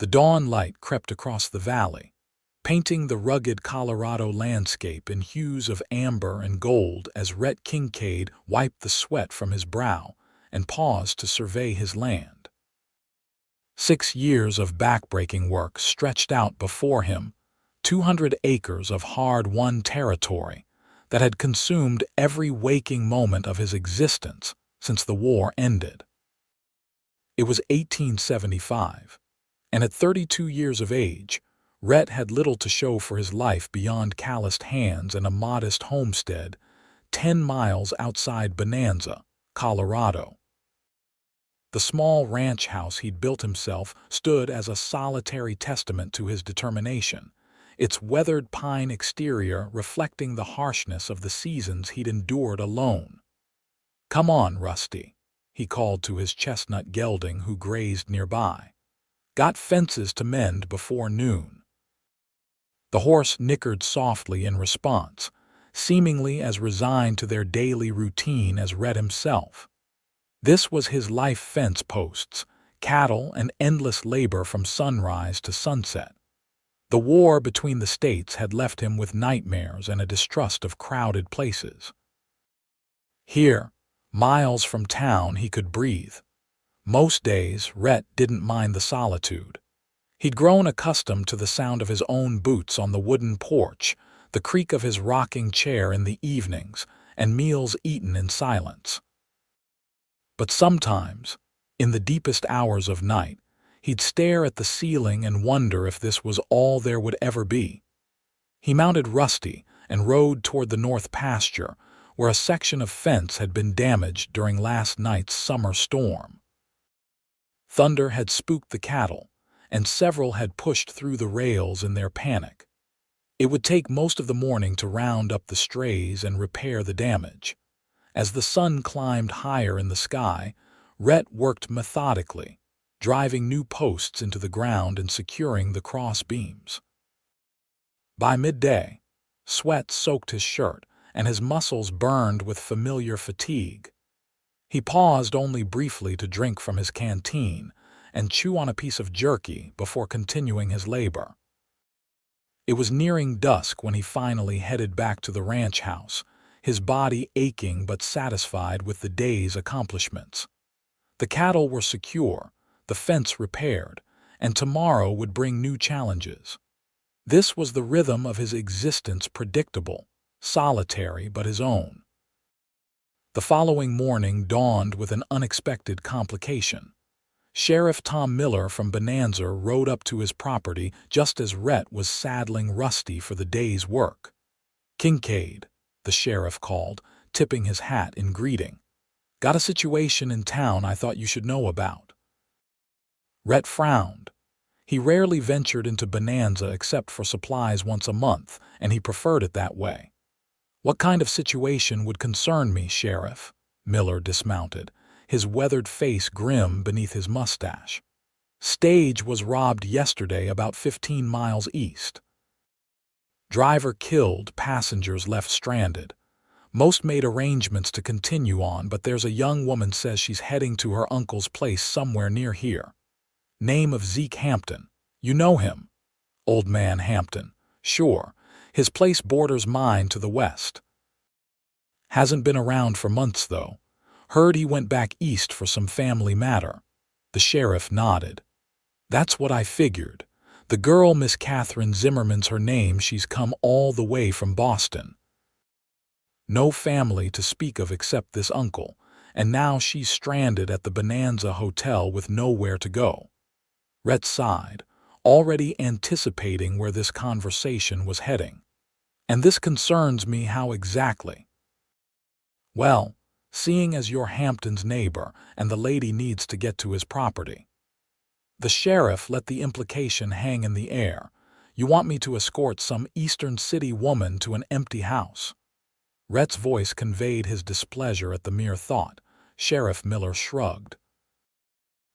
The dawn light crept across the valley, painting the rugged Colorado landscape in hues of amber and gold as Rhett Kincaid wiped the sweat from his brow and paused to survey his land. 6 years of backbreaking work stretched out before him, 200 acres of hard-won territory that had consumed every waking moment of his existence since the war ended. It was 1875, and at 32 years of age, Rhett had little to show for his life beyond calloused hands and a modest homestead 10 miles outside Bonanza, Colorado. The small ranch house he'd built himself stood as a solitary testament to his determination, its weathered pine exterior reflecting the harshness of the seasons he'd endured alone. "Come on, Rusty," he called to his chestnut gelding who grazed nearby. "Got fences to mend before noon." The horse nickered softly in response, seemingly as resigned to their daily routine as Rhett himself. This was his life: fence posts, cattle, and endless labor from sunrise to sunset. The war between the states had left him with nightmares and a distrust of crowded places. Here, miles from town, he could breathe. Most days, Rhett didn't mind the solitude. He'd grown accustomed to the sound of his own boots on the wooden porch, the creak of his rocking chair in the evenings, and meals eaten in silence. But sometimes, in the deepest hours of night, he'd stare at the ceiling and wonder if this was all there would ever be. He mounted Rusty and rode toward the north pasture, where a section of fence had been damaged during last night's summer storm. Thunder had spooked the cattle, and several had pushed through the rails in their panic. It would take most of the morning to round up the strays and repair the damage. As the sun climbed higher in the sky, Rhett worked methodically, driving new posts into the ground and securing the cross beams. By midday, sweat soaked his shirt, and his muscles burned with familiar fatigue. He paused only briefly to drink from his canteen and chew on a piece of jerky before continuing his labor. It was nearing dusk when he finally headed back to the ranch house, his body aching but satisfied with the day's accomplishments. The cattle were secure, the fence repaired, and tomorrow would bring new challenges. This was the rhythm of his existence: predictable, solitary, but his own. The following morning dawned with an unexpected complication. Sheriff Tom Miller from Bonanza rode up to his property just as Rhett was saddling Rusty for the day's work. "Kincaid," the sheriff called, tipping his hat in greeting. "Got a situation in town I thought you should know about." Rhett frowned. He rarely ventured into Bonanza except for supplies once a month, and he preferred it that way. "What kind of situation would concern me, Sheriff?" Miller dismounted, his weathered face grim beneath his mustache. "Stage was robbed yesterday about 15 miles east. Driver killed, passengers left stranded. Most made arrangements to continue on, but there's a young woman says she's heading to her uncle's place somewhere near here. Name of Zeke Hampton. You know him?" "Old man Hampton. Sure. His place borders mine to the west. Hasn't been around for months, though. Heard he went back east for some family matter." The sheriff nodded. "That's what I figured. The girl, Miss Catherine Zimmermann's her name. She's come all the way from Boston. No family to speak of except this uncle, and now she's stranded at the Bonanza Hotel with nowhere to go." Rhett sighed, already anticipating where this conversation was heading. "And this concerns me. How exactly?" "Well, seeing as you're Hampton's neighbor and the lady needs to get to his property." The sheriff let the implication hang in the air. "You want me to escort some Eastern City woman to an empty house?" Rhett's voice conveyed his displeasure at the mere thought. Sheriff Miller shrugged.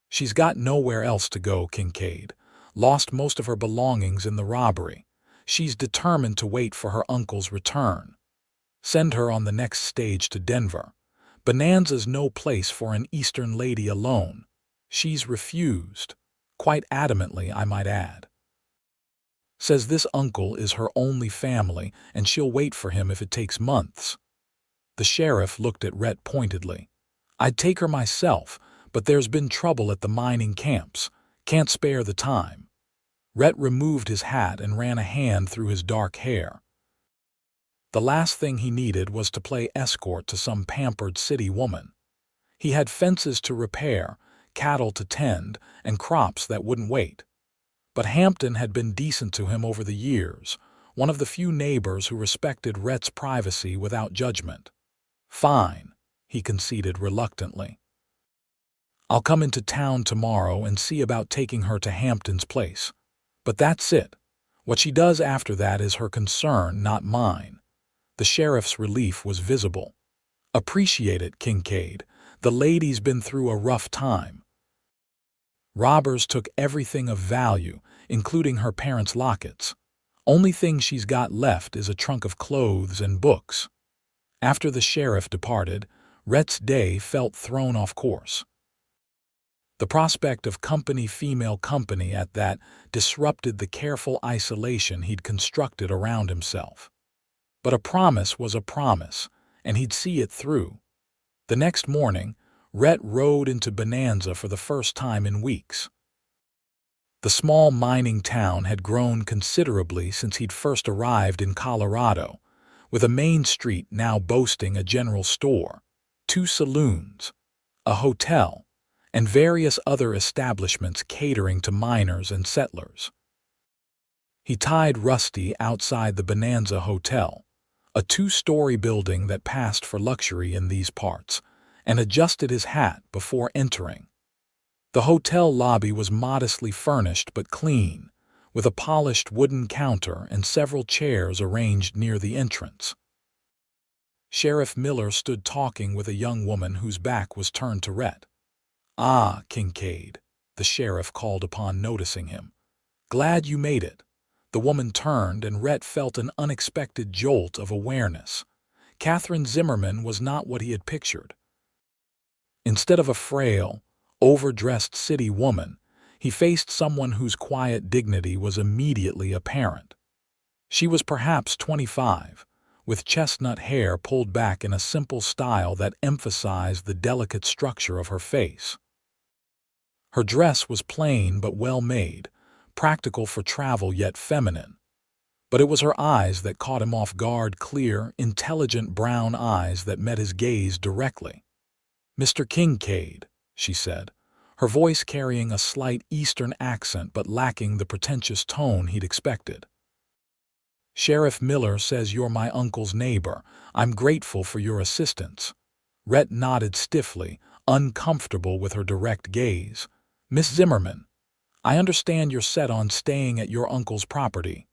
"She's got nowhere else to go, Kincaid. Lost most of her belongings in the robbery. She's determined to wait for her uncle's return. Send her on the next stage to Denver. Bonanza's no place for an Eastern lady alone. She's refused." Quite adamantly, I might add. Says this uncle is her only family and she'll wait for him if it takes months. The sheriff looked at Rhett pointedly. I'd take her myself, but there's been trouble at the mining camps. Can't spare the time. Rhett removed his hat and ran a hand through his dark hair. The last thing he needed was to play escort to some pampered city woman. He had fences to repair, cattle to tend, and crops that wouldn't wait. But Hampton had been decent to him over the years, one of the few neighbors who respected Rhett's privacy without judgment. Fine, he conceded reluctantly. I'll come into town tomorrow and see about taking her to Hampton's place. But that's it. What she does after that is her concern, not mine. The sheriff's relief was visible. Appreciate it, Kincaid. The lady's been through a rough time. Robbers took everything of value, including her parents' lockets. Only thing she's got left is a trunk of clothes and books. After the sheriff departed, Rhett's day felt thrown off course. The prospect of female company at that disrupted the careful isolation he'd constructed around himself. But a promise was a promise, and he'd see it through. The next morning, Rhett rode into Bonanza for the first time in weeks. The small mining town had grown considerably since he'd first arrived in Colorado, with a main street now boasting a general store, 2 saloons, a hotel, and various other establishments catering to miners and settlers. He tied Rusty outside the Bonanza Hotel, a 2-story building that passed for luxury in these parts, and adjusted his hat before entering. The hotel lobby was modestly furnished but clean, with a polished wooden counter and several chairs arranged near the entrance. Sheriff Miller stood talking with a young woman whose back was turned to Rhett. "Ah, Kincaid," the sheriff called upon noticing him. "Glad you made it." The woman turned, and Rhett felt an unexpected jolt of awareness. Catherine Zimmermann was not what he had pictured. Instead of a frail, overdressed city woman, he faced someone whose quiet dignity was immediately apparent. She was perhaps 25, with chestnut hair pulled back in a simple style that emphasized the delicate structure of her face. Her dress was plain but well made, practical for travel yet feminine. But it was her eyes that caught him off guard, clear, intelligent brown eyes that met his gaze directly. "Mr. Kincaid," she said, her voice carrying a slight Eastern accent but lacking the pretentious tone he'd expected. "Sheriff Miller says you're my uncle's neighbor. I'm grateful for your assistance." Rhett nodded stiffly, uncomfortable with her direct gaze. "Miss Zimmermann, I understand you're set on staying at your uncle's property."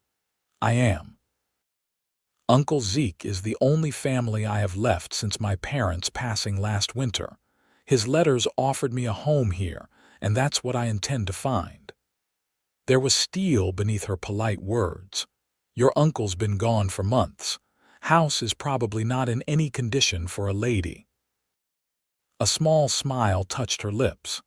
"I am. Uncle Zeke is the only family I have left since my parents' passing last winter. His letters offered me a home here, and that's what I intend to find." There was steel beneath her polite words. "Your uncle's been gone for months. House is probably not in any condition for a lady." A small smile touched her lips.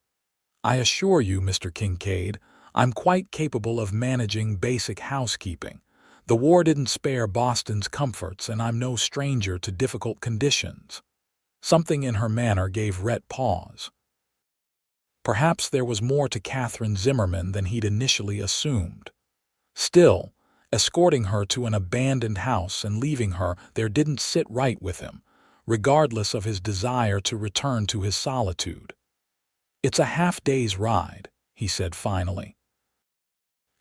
"I assure you, Mr. Kincaid, I'm quite capable of managing basic housekeeping. The war didn't spare Boston's comforts, and I'm no stranger to difficult conditions." Something in her manner gave Rhett pause. Perhaps there was more to Catherine Zimmermann than he'd initially assumed. Still, escorting her to an abandoned house and leaving her there didn't sit right with him, regardless of his desire to return to his solitude. "It's a half-day's ride," he said finally.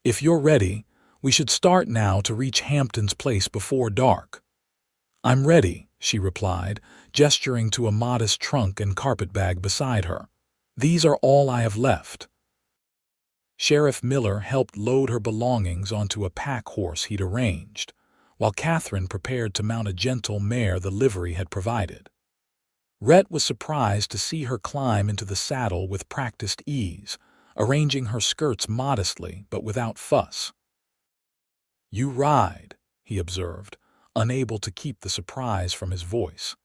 "If you're ready, we should start now to reach Hampton's place before dark." "I'm ready," she replied, gesturing to a modest trunk and carpetbag beside her. "These are all I have left." Sheriff Miller helped load her belongings onto a pack horse he'd arranged, while Catherine prepared to mount a gentle mare the livery had provided. Rhett was surprised to see her climb into the saddle with practiced ease, arranging her skirts modestly but without fuss. "You ride," he observed, unable to keep the surprise from his voice.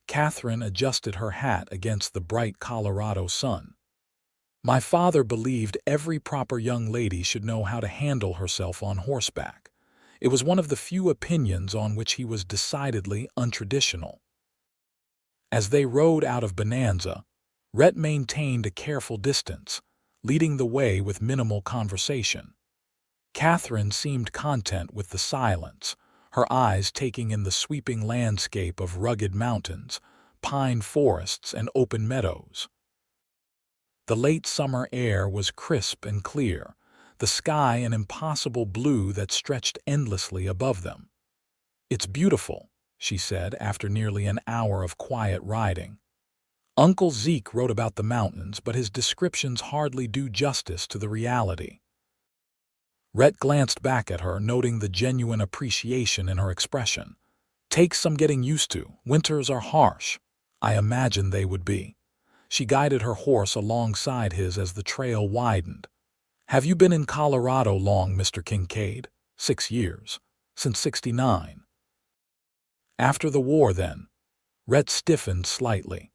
Catherine adjusted her hat against the bright Colorado sun. My father believed every proper young lady should know how to handle herself on horseback. It was one of the few opinions on which he was decidedly untraditional. As they rode out of Bonanza, Rhett maintained a careful distance, leading the way with minimal conversation. Catherine seemed content with the silence, her eyes taking in the sweeping landscape of rugged mountains, pine forests, and open meadows. The late summer air was crisp and clear, the sky an impossible blue that stretched endlessly above them. "It's beautiful," she said after nearly an hour of quiet riding. Uncle Zeke wrote about the mountains, but his descriptions hardly do justice to the reality. Rhett glanced back at her, noting the genuine appreciation in her expression. "Takes some getting used to. Winters are harsh." "I imagined they would be." She guided her horse alongside his as the trail widened. "Have you been in Colorado long, Mr. Kincaid?" "6 years. Since '69. "After the war, then?" Rhett stiffened slightly.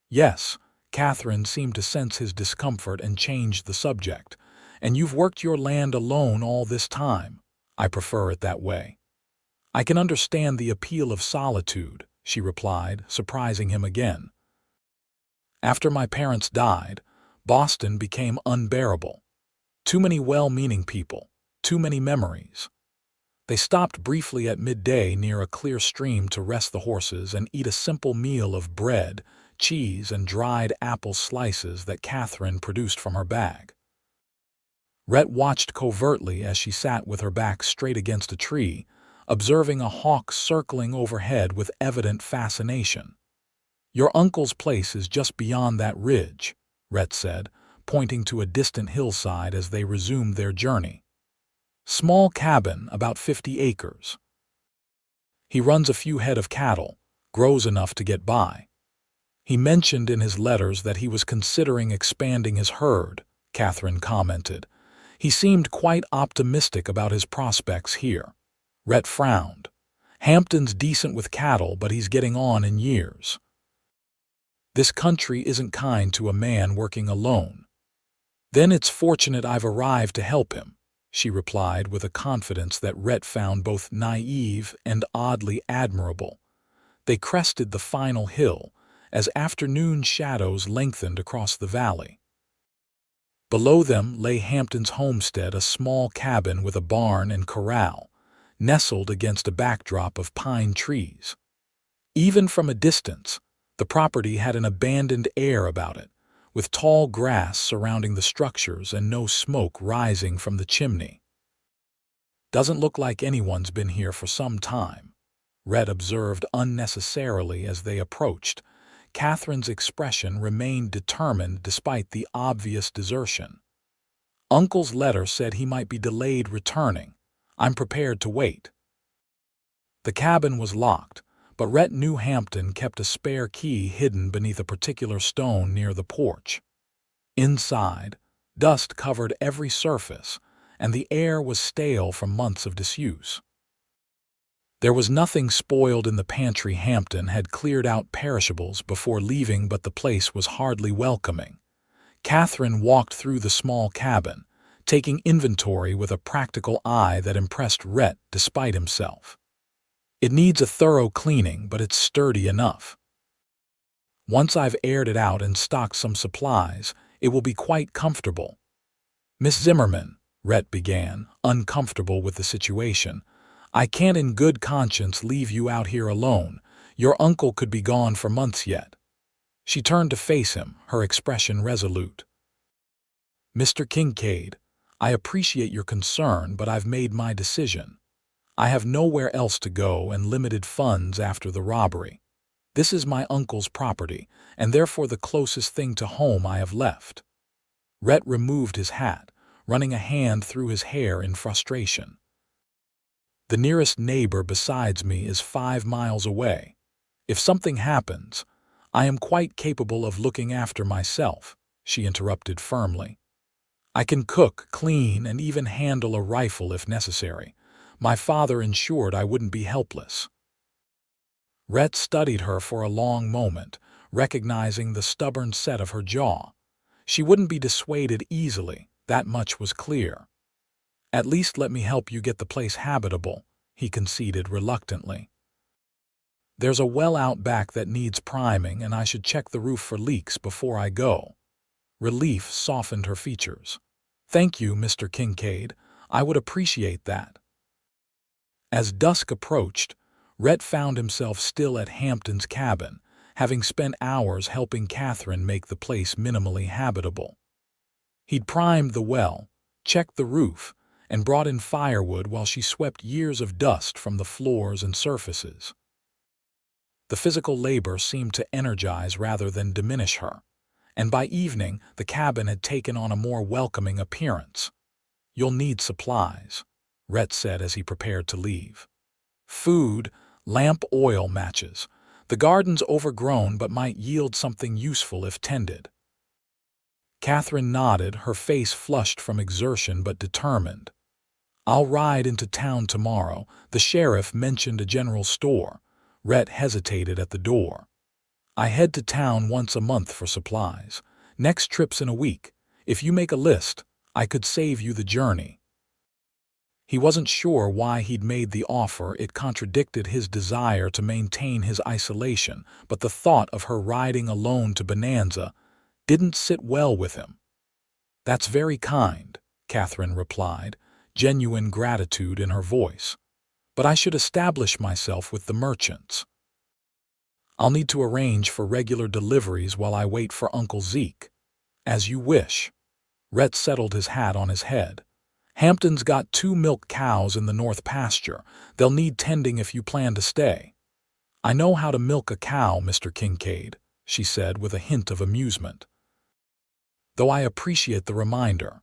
"Yes." Catherine seemed to sense his discomfort and changed the subject. "And you've worked your land alone all this time?" "I prefer it that way." "I can understand the appeal of solitude," she replied, surprising him again. "After my parents died, Boston became unbearable. Too many well-meaning people, too many memories." They stopped briefly at midday near a clear stream to rest the horses and eat a simple meal of bread, cheese, and dried apple slices that Catherine produced from her bag. Rhett watched covertly as she sat with her back straight against a tree, observing a hawk circling overhead with evident fascination. "Your uncle's place is just beyond that ridge," Rhett said, pointing to a distant hillside as they resumed their journey. "Small cabin, about 50 acres. He runs a few head of cattle, grows enough to get by. He mentioned in his letters that he was considering expanding his herd," Catherine commented. "He seemed quite optimistic about his prospects here." Rhett frowned. "Hampton's decent with cattle, but he's getting on in years. This country isn't kind to a man working alone." "Then it's fortunate I've arrived to help him," she replied with a confidence that Rhett found both naive and oddly admirable. They crested the final hill as afternoon shadows lengthened across the valley. Below them lay Hampton's homestead, a small cabin with a barn and corral, nestled against a backdrop of pine trees. Even from a distance, the property had an abandoned air about it, with tall grass surrounding the structures and no smoke rising from the chimney. "Doesn't look like anyone's been here for some time," Rhett observed unnecessarily as they approached. Catherine's expression remained determined despite the obvious desertion. "Uncle's letter said he might be delayed returning. I'm prepared to wait." The cabin was locked, but Rhett knew Hampton kept a spare key hidden beneath a particular stone near the porch. Inside, dust covered every surface, and the air was stale from months of disuse. There was nothing spoiled in the pantry. Hampton had cleared out perishables before leaving, but the place was hardly welcoming. Catherine walked through the small cabin, taking inventory with a practical eye that impressed Rhett despite himself. "It needs a thorough cleaning, but it's sturdy enough. Once I've aired it out and stocked some supplies, it will be quite comfortable." "Miss Zimmermann," Rhett began, uncomfortable with the situation, "I can't in good conscience leave you out here alone. Your uncle could be gone for months yet." She turned to face him, her expression resolute. "Mr. Kincaid, I appreciate your concern, but I've made my decision. I have nowhere else to go and limited funds after the robbery. This is my uncle's property, and therefore the closest thing to home I have left." Rhett removed his hat, running a hand through his hair in frustration. "The nearest neighbor besides me is 5 miles away. If something happens, I am quite capable of looking after myself," she interrupted firmly. "I can cook, clean, and even handle a rifle if necessary. My father ensured I wouldn't be helpless." Rhett studied her for a long moment, recognizing the stubborn set of her jaw. She wouldn't be dissuaded easily, that much was clear. "At least let me help you get the place habitable," he conceded reluctantly. "There's a well out back that needs priming, and I should check the roof for leaks before I go." Relief softened her features. "Thank you, Mr. Kincaid. I would appreciate that." As dusk approached, Rhett found himself still at Hampton's cabin, having spent hours helping Catherine make the place minimally habitable. He'd primed the well, checked the roof, and brought in firewood while she swept years of dust from the floors and surfaces. The physical labor seemed to energize rather than diminish her, and by evening the cabin had taken on a more welcoming appearance. "You'll need supplies," Rhett said as he prepared to leave. "Food, lamp oil matches. The garden's overgrown but might yield something useful if tended." Catherine nodded, her face flushed from exertion but determined. "I'll ride into town tomorrow. The sheriff mentioned a general store." Rhett hesitated at the door. "I head to town once a month for supplies. Next trip's in a week. If you make a list, I could save you the journey." He wasn't sure why he'd made the offer. It contradicted his desire to maintain his isolation, but the thought of her riding alone to Bonanza didn't sit well with him. "That's very kind," Catherine replied, genuine gratitude in her voice. "But I should establish myself with the merchants. I'll need to arrange for regular deliveries while I wait for Uncle Zeke." "As you wish." Rhett settled his hat on his head. "Hampton's got 2 milk cows in the north pasture. They'll need tending if you plan to stay." "I know how to milk a cow, Mr. Kincaid," she said with a hint of amusement. "Though I appreciate the reminder."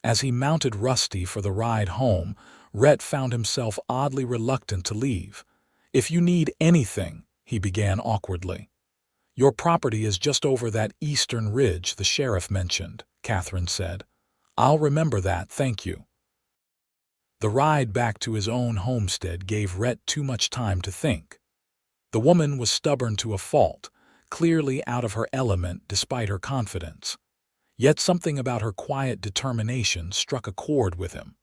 As he mounted Rusty for the ride home, Rhett found himself oddly reluctant to leave. "If you need anything," he began awkwardly. "Your property is just over that eastern ridge the sheriff mentioned," Catherine said. "I'll remember that, thank you." The ride back to his own homestead gave Rhett too much time to think. The woman was stubborn to a fault, clearly out of her element despite her confidence. Yet something about her quiet determination struck a chord with him.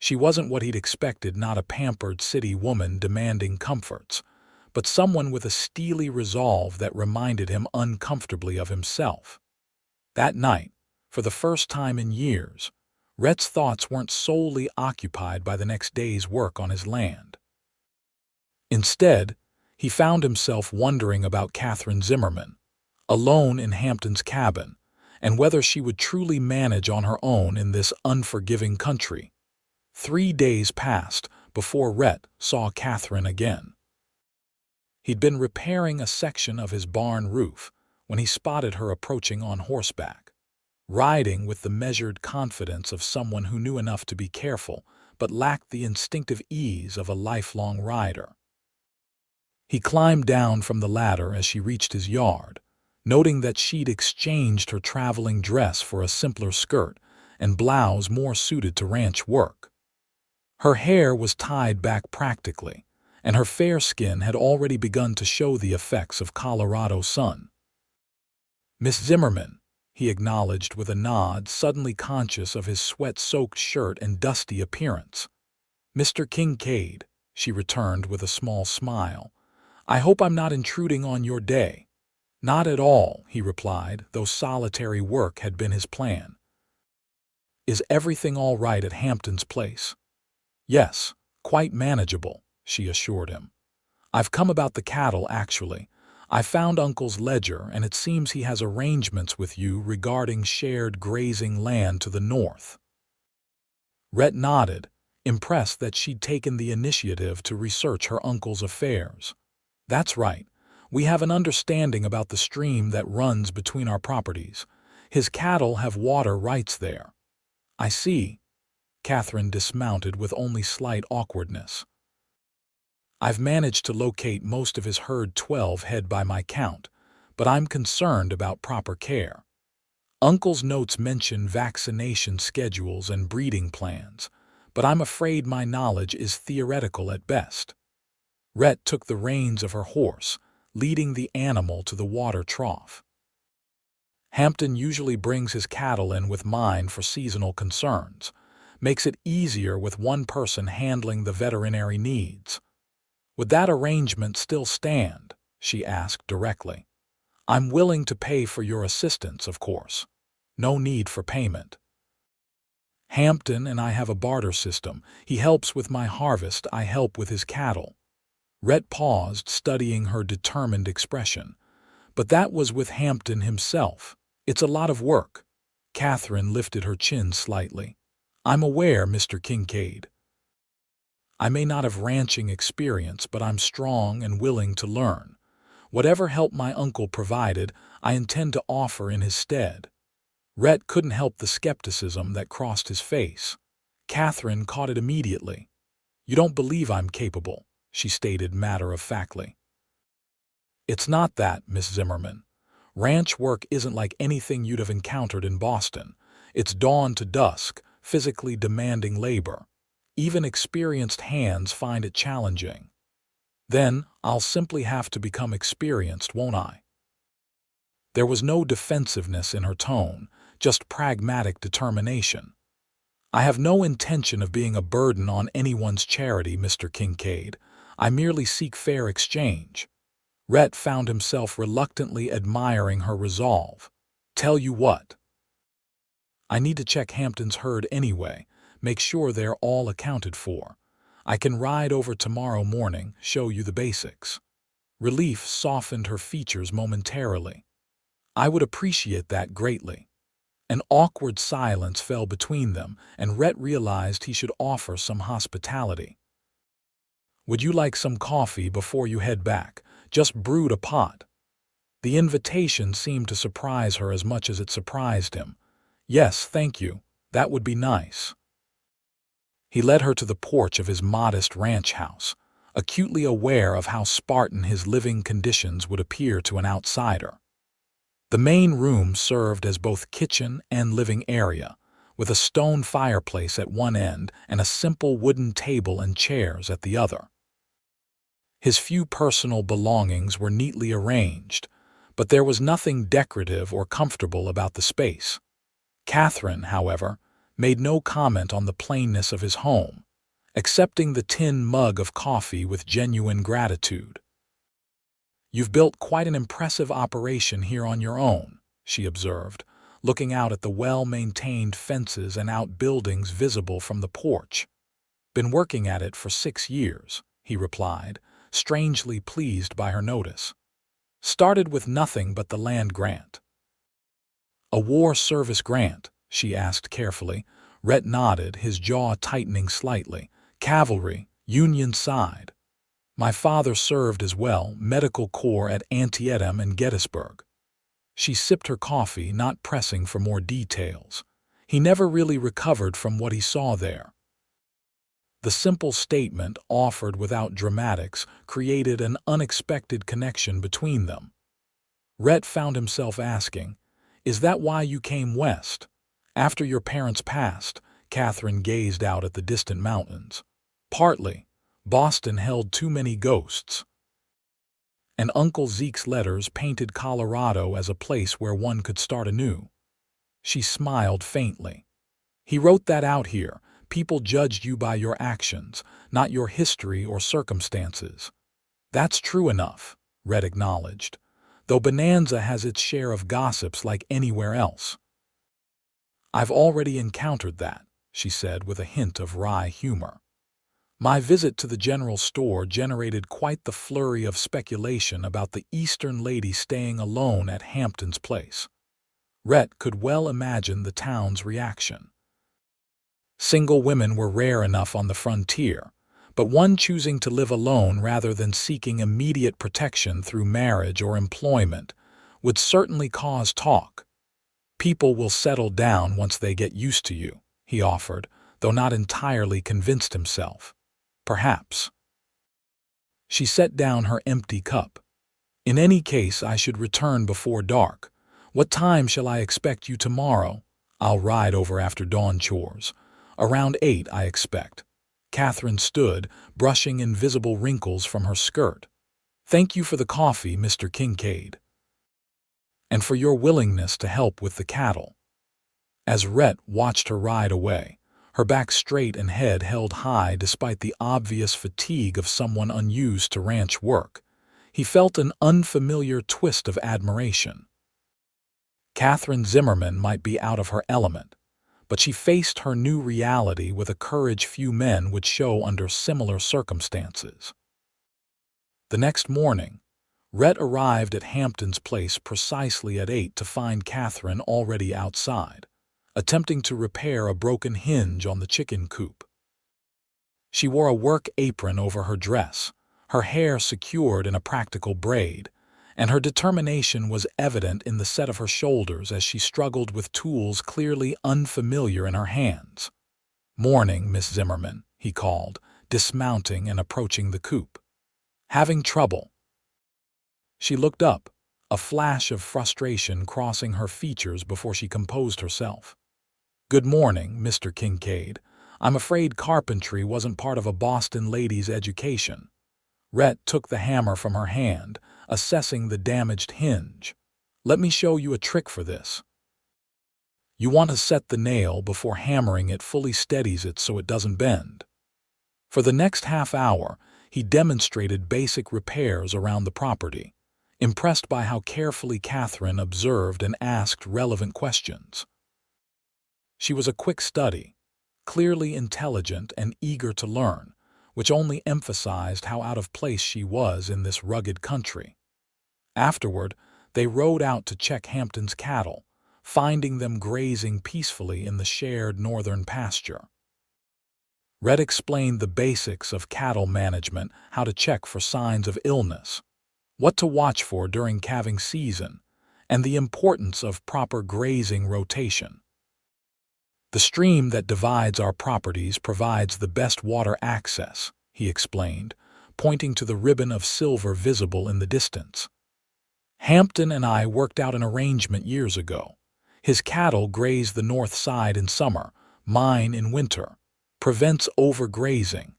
She wasn't what he'd expected, not a pampered city woman demanding comforts, but someone with a steely resolve that reminded him uncomfortably of himself. That night, for the first time in years, Rhett's thoughts weren't solely occupied by the next day's work on his land. Instead, he found himself wondering about Catherine Zimmermann, alone in Hampton's cabin, and whether she would truly manage on her own in this unforgiving country. 3 days passed before Rhett saw Catherine again. He'd been repairing a section of his barn roof when he spotted her approaching on horseback, riding with the measured confidence of someone who knew enough to be careful but lacked the instinctive ease of a lifelong rider. He climbed down from the ladder as she reached his yard, noting that she'd exchanged her traveling dress for a simpler skirt and blouse more suited to ranch work. Her hair was tied back practically, and her fair skin had already begun to show the effects of Colorado sun. "Miss Zimmermann," he acknowledged with a nod, suddenly conscious of his sweat-soaked shirt and dusty appearance. "Mr. Kincaid," she returned with a small smile. "I hope I'm not intruding on your day." "Not at all," he replied, though solitary work had been his plan. "Is everything all right at Hampton's place?" "Yes, quite manageable," she assured him. "I've come about the cattle, actually. I found Uncle's ledger, and it seems he has arrangements with you regarding shared grazing land to the north." Rhett nodded, impressed that she'd taken the initiative to research her uncle's affairs. "That's right. We have an understanding about the stream that runs between our properties. His cattle have water rights there." "I see." Catherine dismounted with only slight awkwardness. "I've managed to locate most of his herd, 12 head by my count, but I'm concerned about proper care. Uncle's notes mention vaccination schedules and breeding plans, but I'm afraid my knowledge is theoretical at best." Rhett took the reins of her horse, leading the animal to the water trough. Hampton usually brings his cattle in with mine for seasonal concerns. Makes it easier with one person handling the veterinary needs. Would that arrangement still stand? She asked directly. I'm willing to pay for your assistance, of course. No need for payment. Hampton and I have a barter system. He helps with my harvest, I help with his cattle. Rhett paused, studying her determined expression. But that was with Hampton himself. It's a lot of work. Catherine lifted her chin slightly. I'm aware, Mr. Kincaid. I may not have ranching experience, but I'm strong and willing to learn. Whatever help my uncle provided, I intend to offer in his stead. Rhett couldn't help the skepticism that crossed his face. Catherine caught it immediately. You don't believe I'm capable, she stated matter-of-factly. It's not that, Miss Zimmermann. Ranch work isn't like anything you'd have encountered in Boston. It's dawn to dusk, physically demanding labor. Even experienced hands find it challenging. Then I'll simply have to become experienced, won't I? There was no defensiveness in her tone, just pragmatic determination. I have no intention of being a burden on anyone's charity, Mr. Kincaid. I merely seek fair exchange. Rhett found himself reluctantly admiring her resolve. Tell you what. I need to check Hampton's herd anyway, make sure they're all accounted for. I can ride over tomorrow morning, show you the basics. Relief softened her features momentarily. I would appreciate that greatly. An awkward silence fell between them, and Rhett realized he should offer some hospitality. Would you like some coffee before you head back? Just brewed a pot. The invitation seemed to surprise her as much as it surprised him. Yes, thank you. That would be nice. He led her to the porch of his modest ranch house, acutely aware of how Spartan his living conditions would appear to an outsider. The main room served as both kitchen and living area, with a stone fireplace at one end and a simple wooden table and chairs at the other. His few personal belongings were neatly arranged, but there was nothing decorative or comfortable about the space. Catherine, however, made no comment on the plainness of his home, accepting the tin mug of coffee with genuine gratitude. You've built quite an impressive operation here on your own, she observed, looking out at the well-maintained fences and outbuildings visible from the porch. Been working at it for 6 years, he replied, strangely pleased by her notice. Started with nothing but the land grant. A war service grant, she asked carefully. Rhett nodded, his jaw tightening slightly. Cavalry, Union side. My father served as well, Medical Corps at Antietam and Gettysburg. She sipped her coffee, not pressing for more details. He never really recovered from what he saw there. The simple statement, offered without dramatics, created an unexpected connection between them. Rhett found himself asking, "Is that why you came west? After your parents passed?" Catherine gazed out at the distant mountains. "Partly. Boston held too many ghosts." And Uncle Zeke's letters painted Colorado as a place where one could start anew. She smiled faintly. "He wrote that out here. People judged you by your actions, not your history or circumstances." "That's true enough," Rhett acknowledged, "though Bonanza has its share of gossips like anywhere else." "I've already encountered that," she said with a hint of wry humor. "My visit to the general store generated quite the flurry of speculation about the Eastern lady staying alone at Hampton's place." Rhett could well imagine the town's reaction. Single women were rare enough on the frontier, but one choosing to live alone rather than seeking immediate protection through marriage or employment would certainly cause talk. "People will settle down once they get used to you," he offered, though not entirely convinced himself. "Perhaps." She set down her empty cup. "In any case, I should return before dark. What time shall I expect you tomorrow?" "I'll ride over after dawn chores. Around 8, I expect." Catherine stood, brushing invisible wrinkles from her skirt. "Thank you for the coffee, Mr. Kincaid." and for your willingness to help with the cattle." As Rhett watched her ride away, her back straight and head held high despite the obvious fatigue of someone unused to ranch work, he felt an unfamiliar twist of admiration. Catherine Zimmermann might be out of her element, but she faced her new reality with a courage few men would show under similar circumstances. The next morning, Rhett arrived at Hampton's place precisely at 8 to find Catherine already outside, attempting to repair a broken hinge on the chicken coop. She wore a work apron over her dress, her hair secured in a practical braid, and her determination was evident in the set of her shoulders as she struggled with tools clearly unfamiliar in her hands. "Morning, Miss Zimmermann," he called, dismounting and approaching the coop. "Having trouble?" She looked up, a flash of frustration crossing her features before she composed herself. "Good morning, Mr. Kincaid. I'm afraid carpentry wasn't part of a Boston lady's education." Rhett took the hammer from her hand, assessing the damaged hinge. "Let me show you a trick for this. You want to set the nail before hammering it fully steadies it so it doesn't bend." For the next half hour, he demonstrated basic repairs around the property, impressed by how carefully Catherine observed and asked relevant questions. She was a quick study, clearly intelligent and eager to learn, which only emphasized how out of place she was in this rugged country. Afterward, they rode out to check Hampton's cattle, finding them grazing peacefully in the shared northern pasture. Rhett explained the basics of cattle management, how to check for signs of illness, what to watch for during calving season, and the importance of proper grazing rotation. "The stream that divides our properties provides the best water access," he explained, pointing to the ribbon of silver visible in the distance. "Hampton and I worked out an arrangement years ago. His cattle graze the north side in summer, mine in winter. Prevents overgrazing."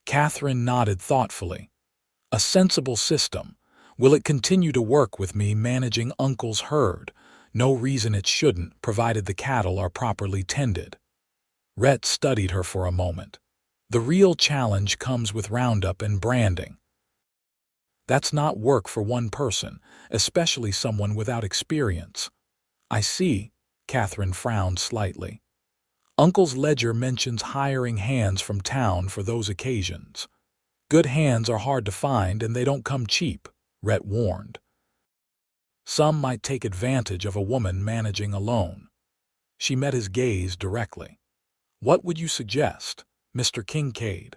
Catherine nodded thoughtfully. "A sensible system. Will it continue to work with me managing Uncle's herd? No reason it shouldn't, provided the cattle are properly tended." Rhett studied her for a moment. "The real challenge comes with roundup and branding. That's not work for one person, especially someone without experience." "I see," Catherine frowned slightly. "Uncle's ledger mentions hiring hands from town for those occasions." "Good hands are hard to find and they don't come cheap," Rhett warned. "Some might take advantage of a woman managing alone." She met his gaze directly. "What would you suggest, Mr. Kincaid?"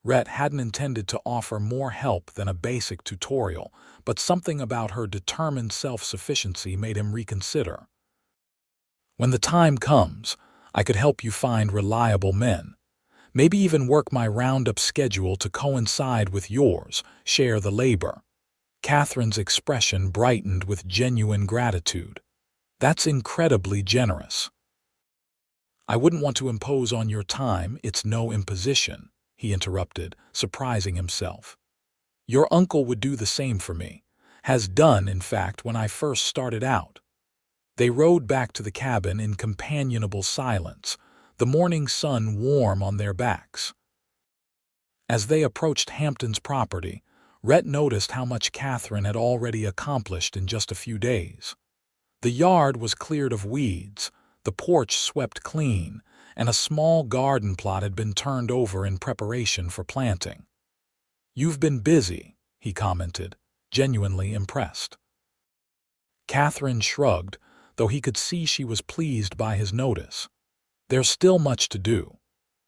Rhett hadn't intended to offer more help than a basic tutorial, but something about her determined self-sufficiency made him reconsider. "When the time comes, I could help you find reliable men. Maybe even work my roundup schedule to coincide with yours, share the labor." Catherine's expression brightened with genuine gratitude. "That's incredibly generous." "I wouldn't want to impose on your time. It's no imposition," he interrupted, surprising himself. "Your uncle would do the same for me. Has done, in fact, when I first started out." They rode back to the cabin in companionable silence, the morning sun warm on their backs. As they approached Hampton's property, Rhett noticed how much Catherine had already accomplished in just a few days. The yard was cleared of weeds, the porch swept clean, and a small garden plot had been turned over in preparation for planting. "You've been busy," he commented, genuinely impressed. Catherine shrugged, though he could see she was pleased by his notice. "There's still much to do.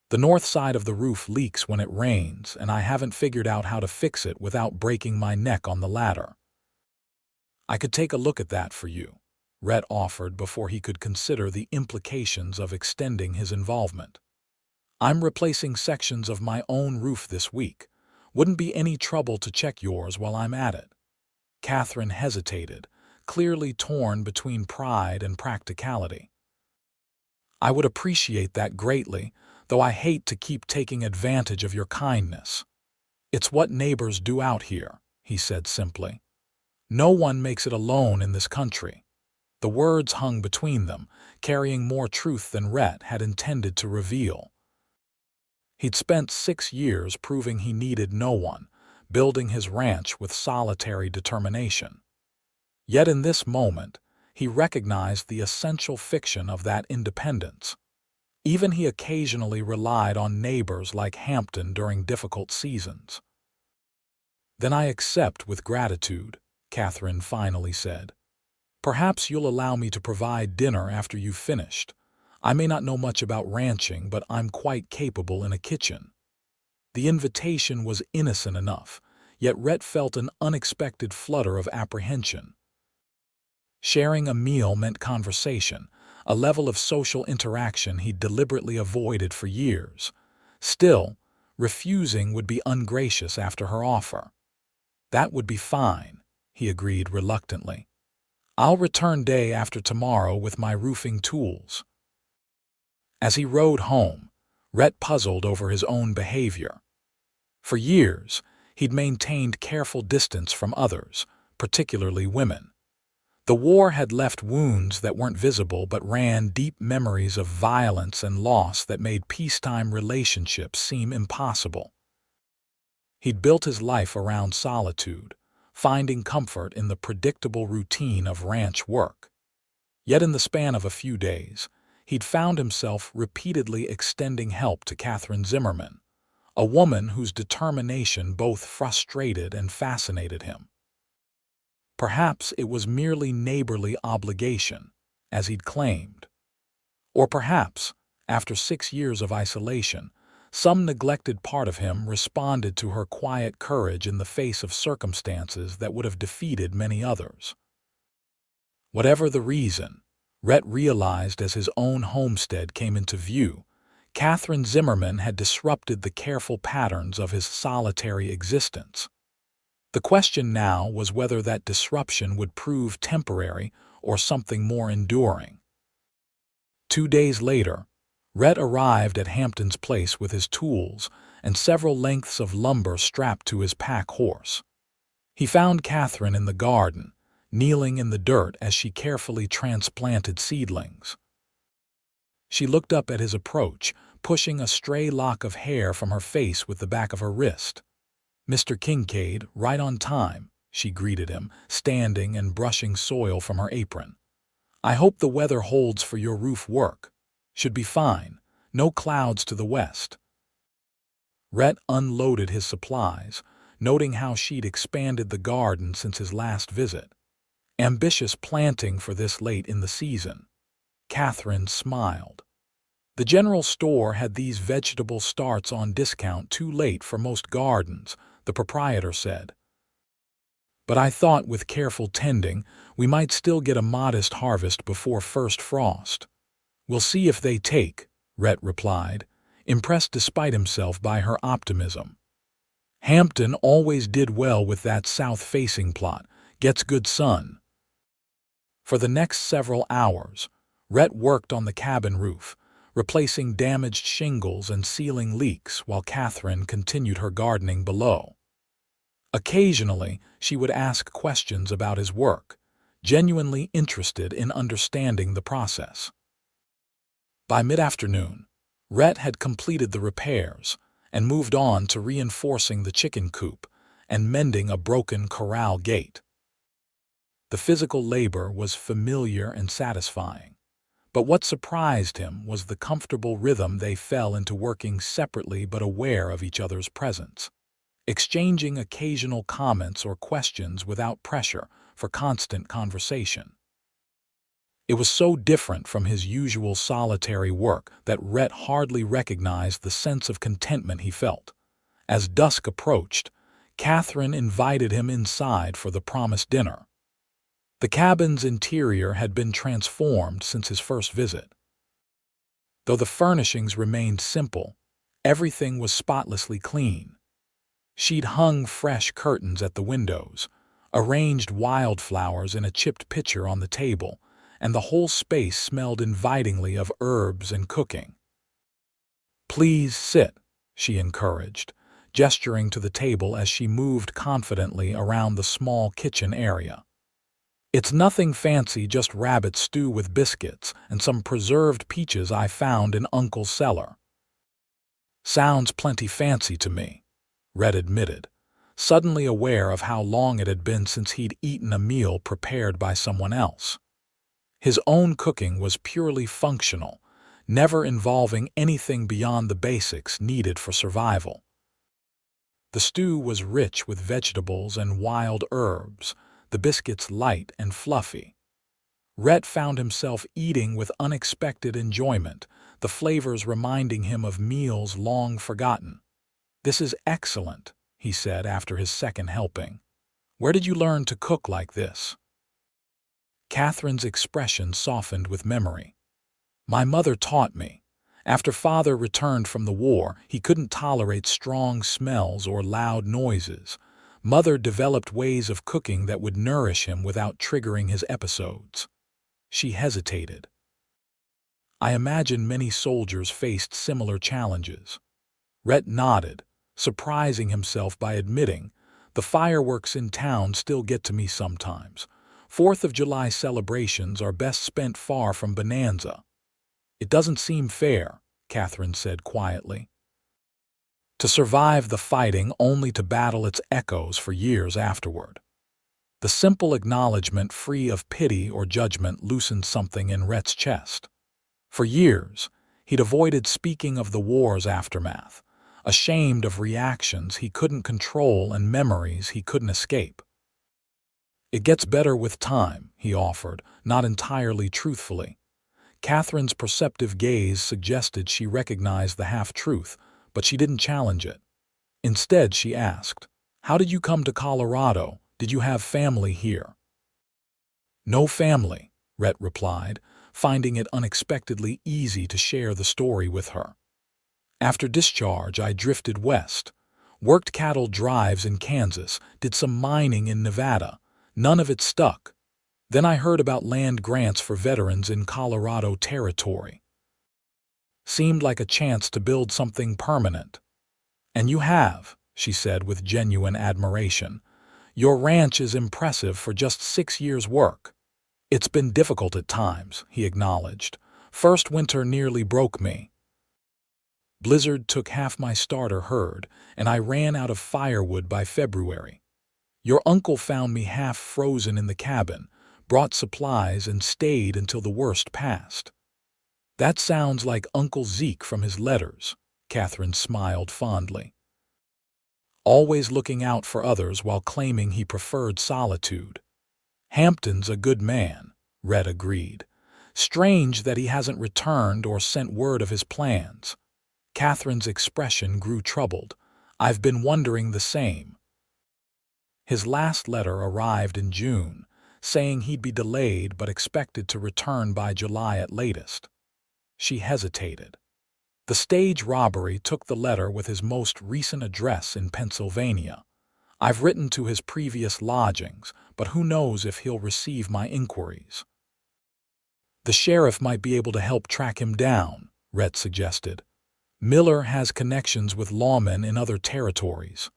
The north side of the roof leaks when it rains, and I haven't figured out how to fix it without breaking my neck on the ladder." "I could take a look at that for you," Rhett offered before he could consider the implications of extending his involvement. "I'm replacing sections of my own roof this week. Wouldn't be any trouble to check yours while I'm at it." Catherine hesitated, clearly torn between pride and practicality. "I would appreciate that greatly, though I hate to keep taking advantage of your kindness." "It's what neighbors do out here," he said simply. No one makes it alone in this country. The words hung between them, carrying more truth than Rhett had intended to reveal. He'd spent 6 years proving he needed no one, building his ranch with solitary determination. Yet in this moment, he recognized the essential fiction of that independence. Even he occasionally relied on neighbors like Hampton during difficult seasons. "Then I accept with gratitude," Catherine finally said. "Perhaps you'll allow me to provide dinner after you've finished. I may not know much about ranching, but I'm quite capable in a kitchen." The invitation was innocent enough, yet Rhett felt an unexpected flutter of apprehension. Sharing a meal meant conversation, a level of social interaction he'd deliberately avoided for years. Still, refusing would be ungracious after her offer. "That would be fine," he agreed reluctantly. "I'll return day after tomorrow with my roofing tools." As he rode home, Rhett puzzled over his own behavior. For years, he'd maintained careful distance from others, particularly women. The war had left wounds that weren't visible but ran deep memories of violence and loss that made peacetime relationships seem impossible. He'd built his life around solitude, finding comfort in the predictable routine of ranch work. Yet in the span of a few days, he'd found himself repeatedly extending help to Catherine Zimmermann, a woman whose determination both frustrated and fascinated him. Perhaps it was merely neighborly obligation, as he'd claimed. Or perhaps, after 6 years of isolation, some neglected part of him responded to her quiet courage in the face of circumstances that would have defeated many others. Whatever the reason, Rhett realized as his own homestead came into view, Catherine Zimmermann had disrupted the careful patterns of his solitary existence. The question now was whether that disruption would prove temporary or something more enduring. 2 days later, Rhett arrived at Hampton's place with his tools and several lengths of lumber strapped to his pack horse. He found Catherine in the garden, kneeling in the dirt as she carefully transplanted seedlings. She looked up at his approach, pushing a stray lock of hair from her face with the back of her wrist. "Mr. Kincaid, right on time," she greeted him, standing and brushing soil from her apron. "I hope the weather holds for your roof work. Should be fine. No clouds to the west." Rhett unloaded his supplies, noting how she'd expanded the garden since his last visit. Ambitious planting for this late in the season. Catherine smiled. The general store had these vegetable starts on discount too late for most gardens, the proprietor said. "But I thought with careful tending, we might still get a modest harvest before first frost." "We'll see if they take," Rhett replied, impressed despite himself by her optimism. "Hampton always did well with that south-facing plot, gets good sun." For the next several hours, Rhett worked on the cabin roof, replacing damaged shingles and sealing leaks while Catherine continued her gardening below. Occasionally, she would ask questions about his work, genuinely interested in understanding the process. By mid-afternoon, Rhett had completed the repairs and moved on to reinforcing the chicken coop and mending a broken corral gate. The physical labor was familiar and satisfying, but what surprised him was the comfortable rhythm they fell into, working separately but aware of each other's presence, exchanging occasional comments or questions without pressure for constant conversation. It was so different from his usual solitary work that Rhett hardly recognized the sense of contentment he felt. As dusk approached, Catherine invited him inside for the promised dinner. The cabin's interior had been transformed since his first visit. Though the furnishings remained simple, everything was spotlessly clean. She'd hung fresh curtains at the windows, arranged wildflowers in a chipped pitcher on the table, and the whole space smelled invitingly of herbs and cooking. "Please sit," she encouraged, gesturing to the table as she moved confidently around the small kitchen area. "It's nothing fancy, just rabbit stew with biscuits and some preserved peaches I found in Uncle's cellar." "Sounds plenty fancy to me," Rhett admitted, suddenly aware of how long it had been since he'd eaten a meal prepared by someone else. His own cooking was purely functional, never involving anything beyond the basics needed for survival. The stew was rich with vegetables and wild herbs, the biscuits light and fluffy. Rhett found himself eating with unexpected enjoyment, the flavors reminding him of meals long forgotten. "This is excellent," he said after his second helping. "Where did you learn to cook like this?" Catherine's expression softened with memory. "My mother taught me. After Father returned from the war, he couldn't tolerate strong smells or loud noises. Mother developed ways of cooking that would nourish him without triggering his episodes." She hesitated. "I imagine many soldiers faced similar challenges." Rhett nodded, surprising himself by admitting, "The fireworks in town still get to me sometimes. 4th of July celebrations are best spent far from Bonanza." "It doesn't seem fair," Catherine said quietly. "To survive the fighting only to battle its echoes for years afterward." The simple acknowledgement, free of pity or judgment, loosened something in Rhett's chest. For years, he'd avoided speaking of the war's aftermath, ashamed of reactions he couldn't control and memories he couldn't escape. "It gets better with time," he offered, not entirely truthfully. Catherine's perceptive gaze suggested she recognized the half-truth, but she didn't challenge it. Instead, she asked, "How did you come to Colorado? Did you have family here?" "No family," Rhett replied, finding it unexpectedly easy to share the story with her. "After discharge, I drifted west, worked cattle drives in Kansas, did some mining in Nevada. None of it stuck. Then I heard about land grants for veterans in Colorado Territory. Seemed like a chance to build something permanent." "And you have," she said with genuine admiration. "Your ranch is impressive for just 6 years' work." "It's been difficult at times," he acknowledged. "First winter nearly broke me. Blizzard took half my starter herd, and I ran out of firewood by February. Your uncle found me half frozen in the cabin, brought supplies, and stayed until the worst passed." "That sounds like Uncle Zeke from his letters," Catherine smiled fondly. "Always looking out for others while claiming he preferred solitude." "Hampton's a good man," Rhett agreed. "Strange that he hasn't returned or sent word of his plans." Catherine's expression grew troubled. "I've been wondering the same." His last letter arrived in June, saying he'd be delayed but expected to return by July at latest. She hesitated. The stage robbery took the letter with his most recent address in Pennsylvania. "I've written to his previous lodgings, but who knows if he'll receive my inquiries." "The sheriff might be able to help track him down," Rhett suggested. "Miller has connections with lawmen in other territories."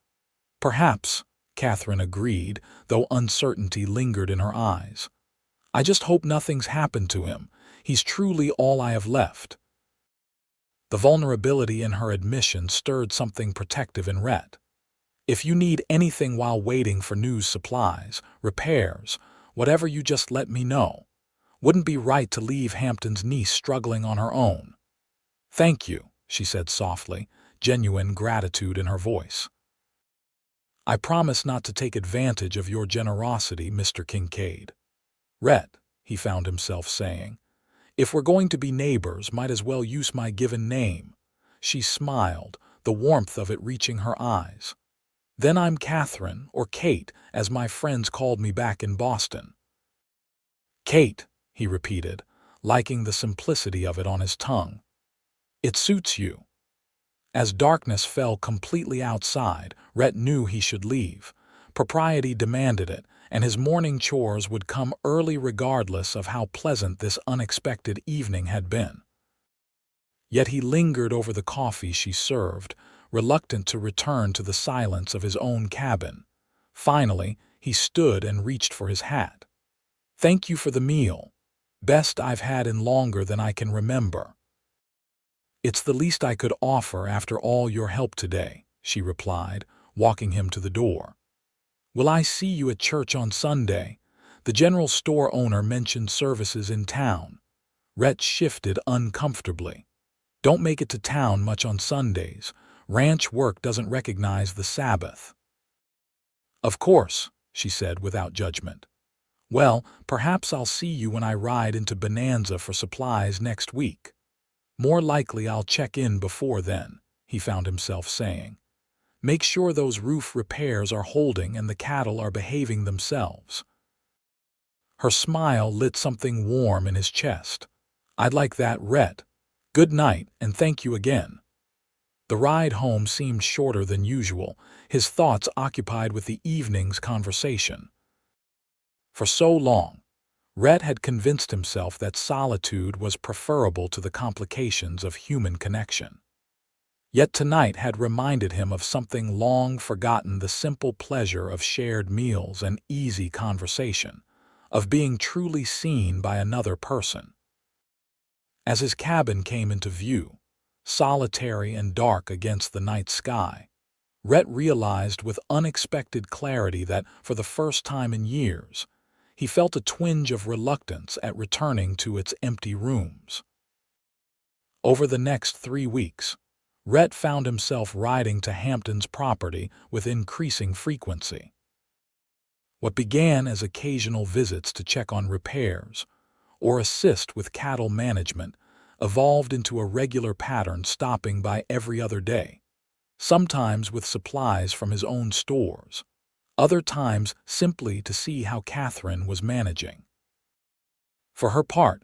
"Perhaps," Catherine agreed, though uncertainty lingered in her eyes. "I just hope nothing's happened to him. He's truly all I have left." The vulnerability in her admission stirred something protective in Rhett. "If you need anything while waiting for news, supplies, repairs, whatever, you just let me know. Wouldn't be right to leave Hampton's niece struggling on her own." "Thank you," she said softly, genuine gratitude in her voice. "I promise not to take advantage of your generosity, Mr. Kincaid." "Rhett," he found himself saying, "if we're going to be neighbors, might as well use my given name." She smiled, the warmth of it reaching her eyes. "Then I'm Catherine, or Kate, as my friends called me back in Boston." "Kate," he repeated, liking the simplicity of it on his tongue. "It suits you." As darkness fell completely outside, Rhett knew he should leave. Propriety demanded it, and his morning chores would come early regardless of how pleasant this unexpected evening had been. Yet he lingered over the coffee she served, reluctant to return to the silence of his own cabin. Finally, he stood and reached for his hat. "Thank you for the meal. Best I've had in longer than I can remember." "It's the least I could offer after all your help today," she replied, walking him to the door. "Will I see you at church on Sunday? The general store owner mentioned services in town." Rhett shifted uncomfortably. "Don't make it to town much on Sundays. Ranch work doesn't recognize the Sabbath." "Of course," she said without judgment. "Well, perhaps I'll see you when I ride into Bonanza for supplies next week." "More likely I'll check in before then," he found himself saying. "Make sure those roof repairs are holding and the cattle are behaving themselves." Her smile lit something warm in his chest. "I'd like that, Rhett. Good night, and thank you again." The ride home seemed shorter than usual, his thoughts occupied with the evening's conversation. For so long, Rhett had convinced himself that solitude was preferable to the complications of human connection. Yet tonight had reminded him of something long forgotten: the simple pleasure of shared meals and easy conversation, of being truly seen by another person. As his cabin came into view, solitary and dark against the night sky, Rhett realized with unexpected clarity that, for the first time in years, he felt a twinge of reluctance at returning to its empty rooms. Over the next 3 weeks, Rhett found himself riding to Hampton's property with increasing frequency. What began as occasional visits to check on repairs or assist with cattle management evolved into a regular pattern, stopping by every other day, sometimes with supplies from his own stores, other times simply to see how Catherine was managing. For her part,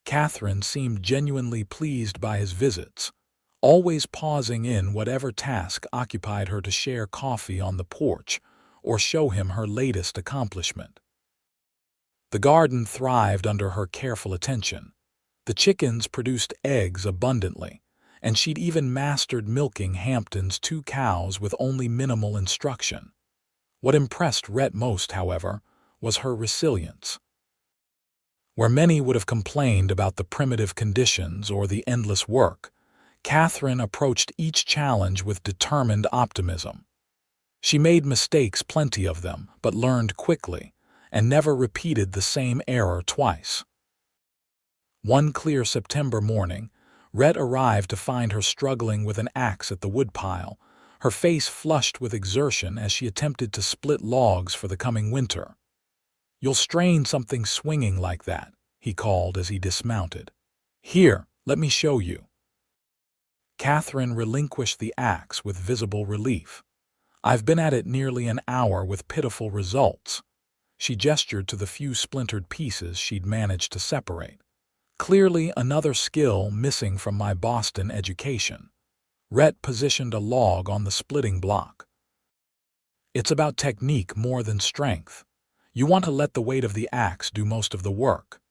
Catherine seemed genuinely pleased by his visits, always pausing in whatever task occupied her to share coffee on the porch or show him her latest accomplishment. The garden thrived under her careful attention. The chickens produced eggs abundantly, and she'd even mastered milking Hampton's 2 cows with only minimal instruction. What impressed Rhett most, however, was her resilience. Where many would have complained about the primitive conditions or the endless work, Catherine approached each challenge with determined optimism. She made mistakes, plenty of them, but learned quickly, and never repeated the same error twice. One clear September morning, Rhett arrived to find her struggling with an axe at the woodpile, her face flushed with exertion as she attempted to split logs for the coming winter. "You'll strain something swinging like that," he called as he dismounted. "Here, let me show you." Catherine relinquished the axe with visible relief. "I've been at it nearly an hour with pitiful results." She gestured to the few splintered pieces she'd managed to separate. "Clearly another skill missing from my Boston education." Rhett positioned a log on the splitting block. "It's about technique more than strength. You want to let the weight of the axe do most of the work."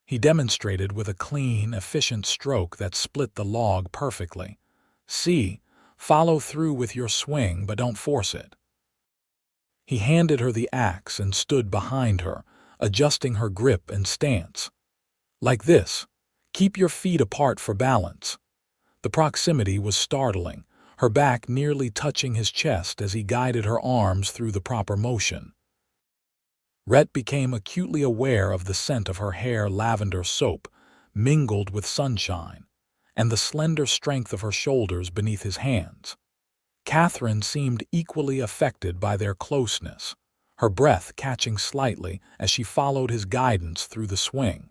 He demonstrated with a clean, efficient stroke that split the log perfectly. "See, follow through with your swing, but don't force it." He handed her the axe and stood behind her, adjusting her grip and stance. "Like this. Keep your feet apart for balance." The proximity was startling, her back nearly touching his chest as he guided her arms through the proper motion. Rhett became acutely aware of the scent of her hair, lavender soap, mingled with sunshine, and the slender strength of her shoulders beneath his hands. Catherine seemed equally affected by their closeness, her breath catching slightly as she followed his guidance through the swing.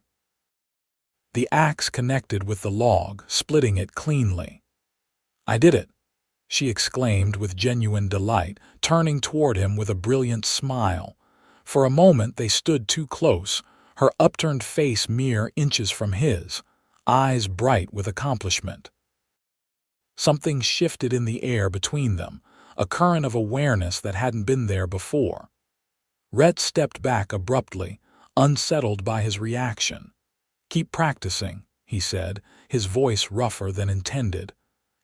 The axe connected with the log, splitting it cleanly. "I did it," she exclaimed with genuine delight, turning toward him with a brilliant smile. For a moment they stood too close, her upturned face mere inches from his, eyes bright with accomplishment. Something shifted in the air between them, a current of awareness that hadn't been there before. Rhett stepped back abruptly, unsettled by his reaction. "Keep practicing," he said, his voice rougher than intended.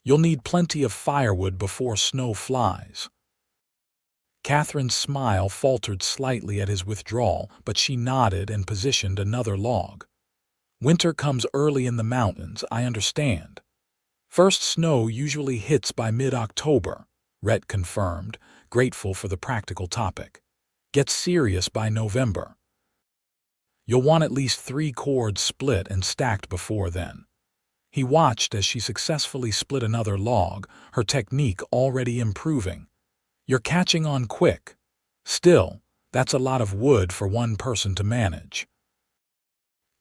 You'll need plenty of firewood before snow flies." Catherine's smile faltered slightly at his withdrawal, but she nodded and positioned another log. "Winter comes early in the mountains, I understand. First snow usually hits by mid-October," Rhett confirmed, grateful for the practical topic. "Gets serious by November. You'll want at least 3 cords split and stacked before then." He watched as she successfully split another log, her technique already improving. "You're catching on quick. Still, that's a lot of wood for one person to manage."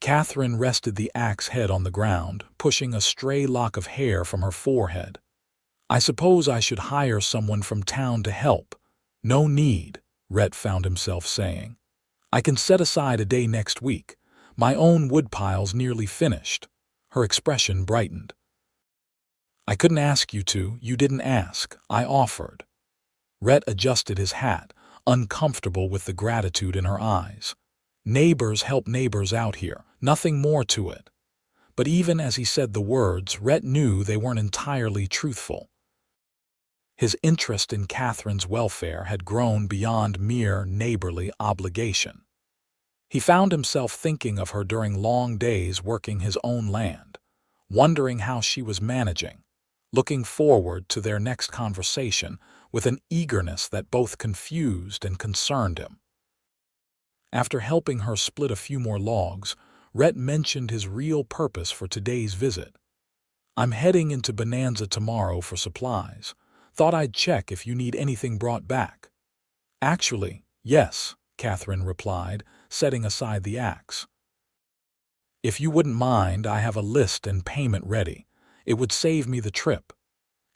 Catherine rested the axe head on the ground, pushing a stray lock of hair from her forehead. "I suppose I should hire someone from town to help." "No need," Rhett found himself saying. "I can set aside a day next week. My own woodpile's nearly finished." Her expression brightened. "I couldn't ask you to. You didn't ask. I offered." Rhett adjusted his hat, uncomfortable with the gratitude in her eyes. Neighbors help neighbors out here, nothing more to it. But even as he said the words, Rhett knew they weren't entirely truthful. His interest in Catherine's welfare had grown beyond mere neighborly obligation. He found himself thinking of her during long days working his own land, wondering how she was managing, looking forward to their next conversation with an eagerness that both confused and concerned him. After helping her split a few more logs, Rhett mentioned his real purpose for today's visit. "I'm heading into Bonanza tomorrow for supplies. Thought I'd check if you need anything brought back." "Actually, yes," Catherine replied, setting aside the axe. "If you wouldn't mind, I have a list and payment ready. It would save me the trip."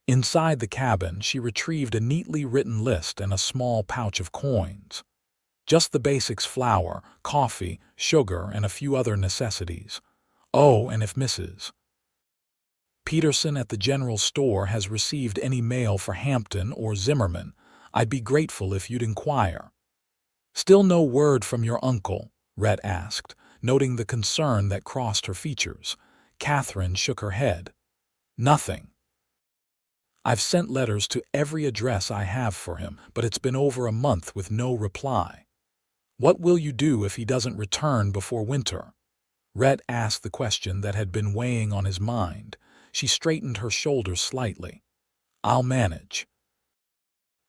Inside the cabin, she retrieved a neatly written list and a small pouch of coins. Just the basics: flour, coffee, sugar, and a few other necessities. "Oh, and if Mrs. Peterson at the general store has received any mail for Hampton or Zimmermann, I'd be grateful if you'd inquire." "Still no word from your uncle?" Rhett asked, noting the concern that crossed her features. Catherine shook her head. "Nothing. I've sent letters to every address I have for him, but it's been over a month with no reply." "What will you do if he doesn't return before winter?" Rhett asked the question that had been weighing on his mind. She straightened her shoulders slightly. "I'll manage.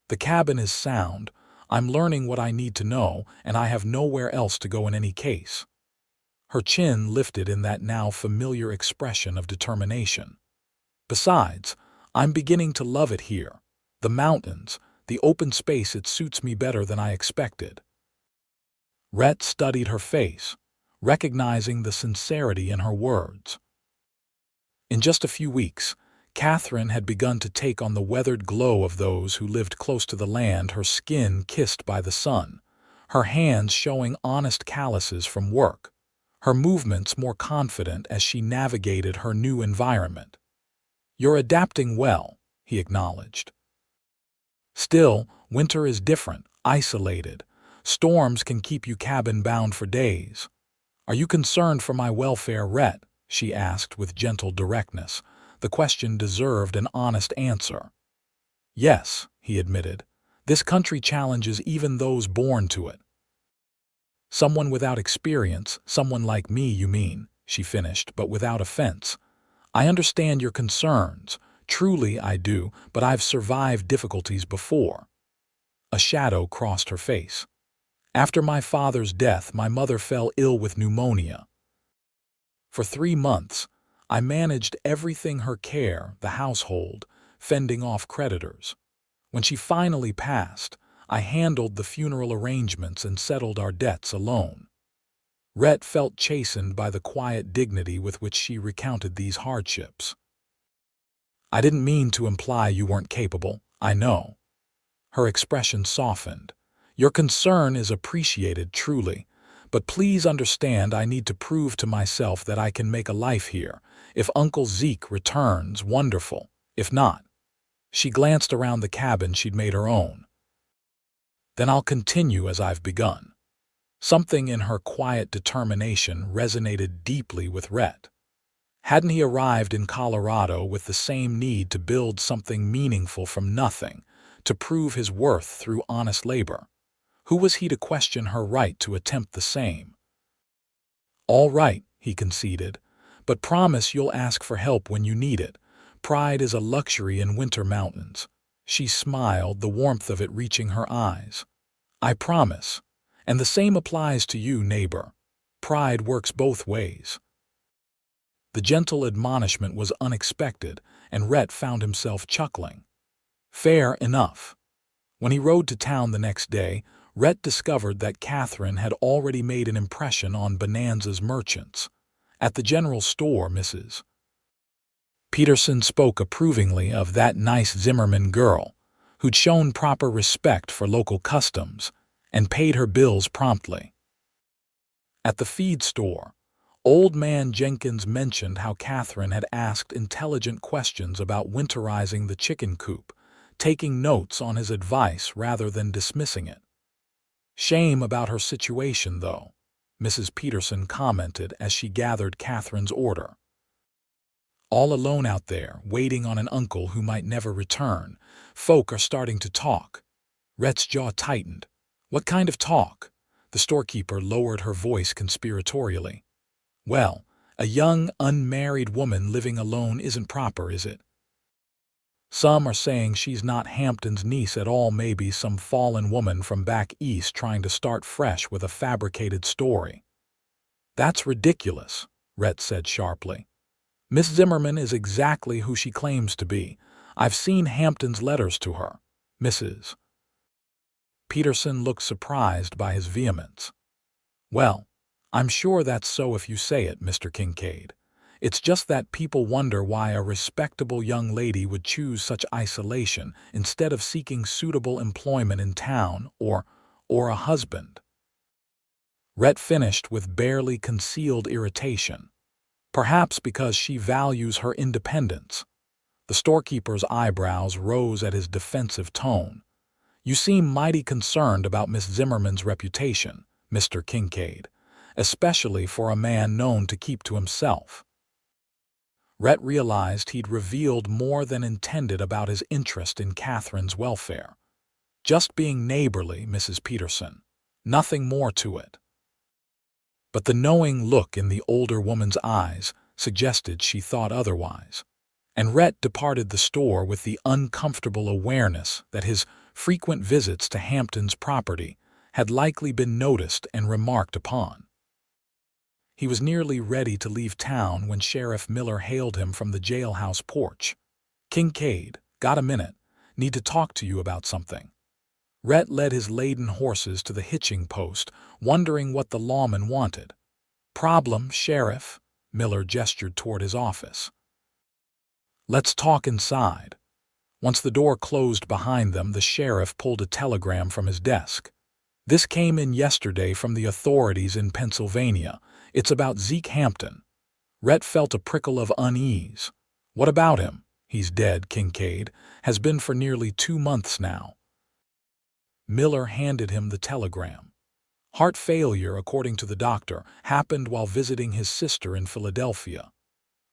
The cabin is sound. I'm learning what I need to know, and I have nowhere else to go in any case." Her chin lifted in that now familiar expression of determination. "Besides, I'm beginning to love it here. The mountains, the open space, it suits me better than I expected." Rhett studied her face, recognizing the sincerity in her words. In just a few weeks, Catherine had begun to take on the weathered glow of those who lived close to the land, her skin kissed by the sun, her hands showing honest calluses from work, her movements more confident as she navigated her new environment. "You're adapting well," he acknowledged. "Still, winter is different, isolated. Storms can keep you cabin-bound for days." "Are you concerned for my welfare, Rhett?" she asked with gentle directness. The question deserved an honest answer. "Yes," he admitted. "This country challenges even those born to it." "Someone without experience, someone like me, you mean," she finished, but without offense. "I understand your concerns. Truly I do, but I've survived difficulties before." A shadow crossed her face. "After my father's death, my mother fell ill with pneumonia. For 3 months, I managed everything: her care, the household, fending off creditors. When she finally passed, I handled the funeral arrangements and settled our debts alone." Rhett felt chastened by the quiet dignity with which she recounted these hardships. "I didn't mean to imply you weren't capable, I know." Her expression softened. "Your concern is appreciated, truly. But please understand, I need to prove to myself that I can make a life here. If Uncle Zeke returns, wonderful. If not—" She glanced around the cabin she'd made her own. "Then I'll continue as I've begun." Something in her quiet determination resonated deeply with Rhett. Hadn't he arrived in Colorado with the same need to build something meaningful from nothing, to prove his worth through honest labor? Who was he to question her right to attempt the same? "All right," he conceded, "but promise you'll ask for help when you need it. Pride is a luxury in winter mountains." She smiled, the warmth of it reaching her eyes. "I promise. And the same applies to you, neighbor. Pride works both ways." The gentle admonishment was unexpected, and Rhett found himself chuckling. Fair enough. When he rode to town the next day, Rhett discovered that Catherine had already made an impression on Bonanza's merchants. At the general store, Mrs. Peterson spoke approvingly of that nice Zimmermann girl, who'd shown proper respect for local customs and paid her bills promptly. At the feed store, Old Man Jenkins mentioned how Catherine had asked intelligent questions about winterizing the chicken coop, taking notes on his advice rather than dismissing it. "Shame about her situation, though," Mrs. Peterson commented as she gathered Catherine's order. "All alone out there, waiting on an uncle who might never return. Folk are starting to talk." Rhett's jaw tightened. "What kind of talk?" The storekeeper lowered her voice conspiratorially. "Well, a young, unmarried woman living alone isn't proper, is it? Some are saying she's not Hampton's niece at all, maybe some fallen woman from back east trying to start fresh with a fabricated story." "That's ridiculous," Rhett said sharply. "Miss Zimmermann is exactly who she claims to be. I've seen Hampton's letters to her." Mrs. Peterson looked surprised by his vehemence. "Well, I'm sure that's so if you say it, Mr. Kincaid. It's just that people wonder why a respectable young lady would choose such isolation instead of seeking suitable employment in town or a husband." Rhett finished with barely concealed irritation. "Perhaps because she values her independence." The storekeeper's eyebrows rose at his defensive tone. "You seem mighty concerned about Miss Zimmermann's reputation, Mr. Kincaid, especially for a man known to keep to himself." Rhett realized he'd revealed more than intended about his interest in Catherine's welfare. Just being neighborly, Mrs. Peterson. Nothing more to it. But the knowing look in the older woman's eyes suggested she thought otherwise, and Rhett departed the store with the uncomfortable awareness that his frequent visits to Hampton's property had likely been noticed and remarked upon. He was nearly ready to leave town when Sheriff Miller hailed him from the jailhouse porch. "Kincaid, got a minute? Need to talk to you about something." Rhett led his laden horses to the hitching post, wondering what the lawman wanted. "Problem, Sheriff?" Miller gestured toward his office. "Let's talk inside." Once the door closed behind them, the sheriff pulled a telegram from his desk. "This came in yesterday from the authorities in Pennsylvania. It's about Zeke Hampton." Rhett felt a prickle of unease. "What about him?" "He's dead, Kincaid. Has been for nearly 2 months now." Miller handed him the telegram. "Heart failure, according to the doctor, happened while visiting his sister in Philadelphia."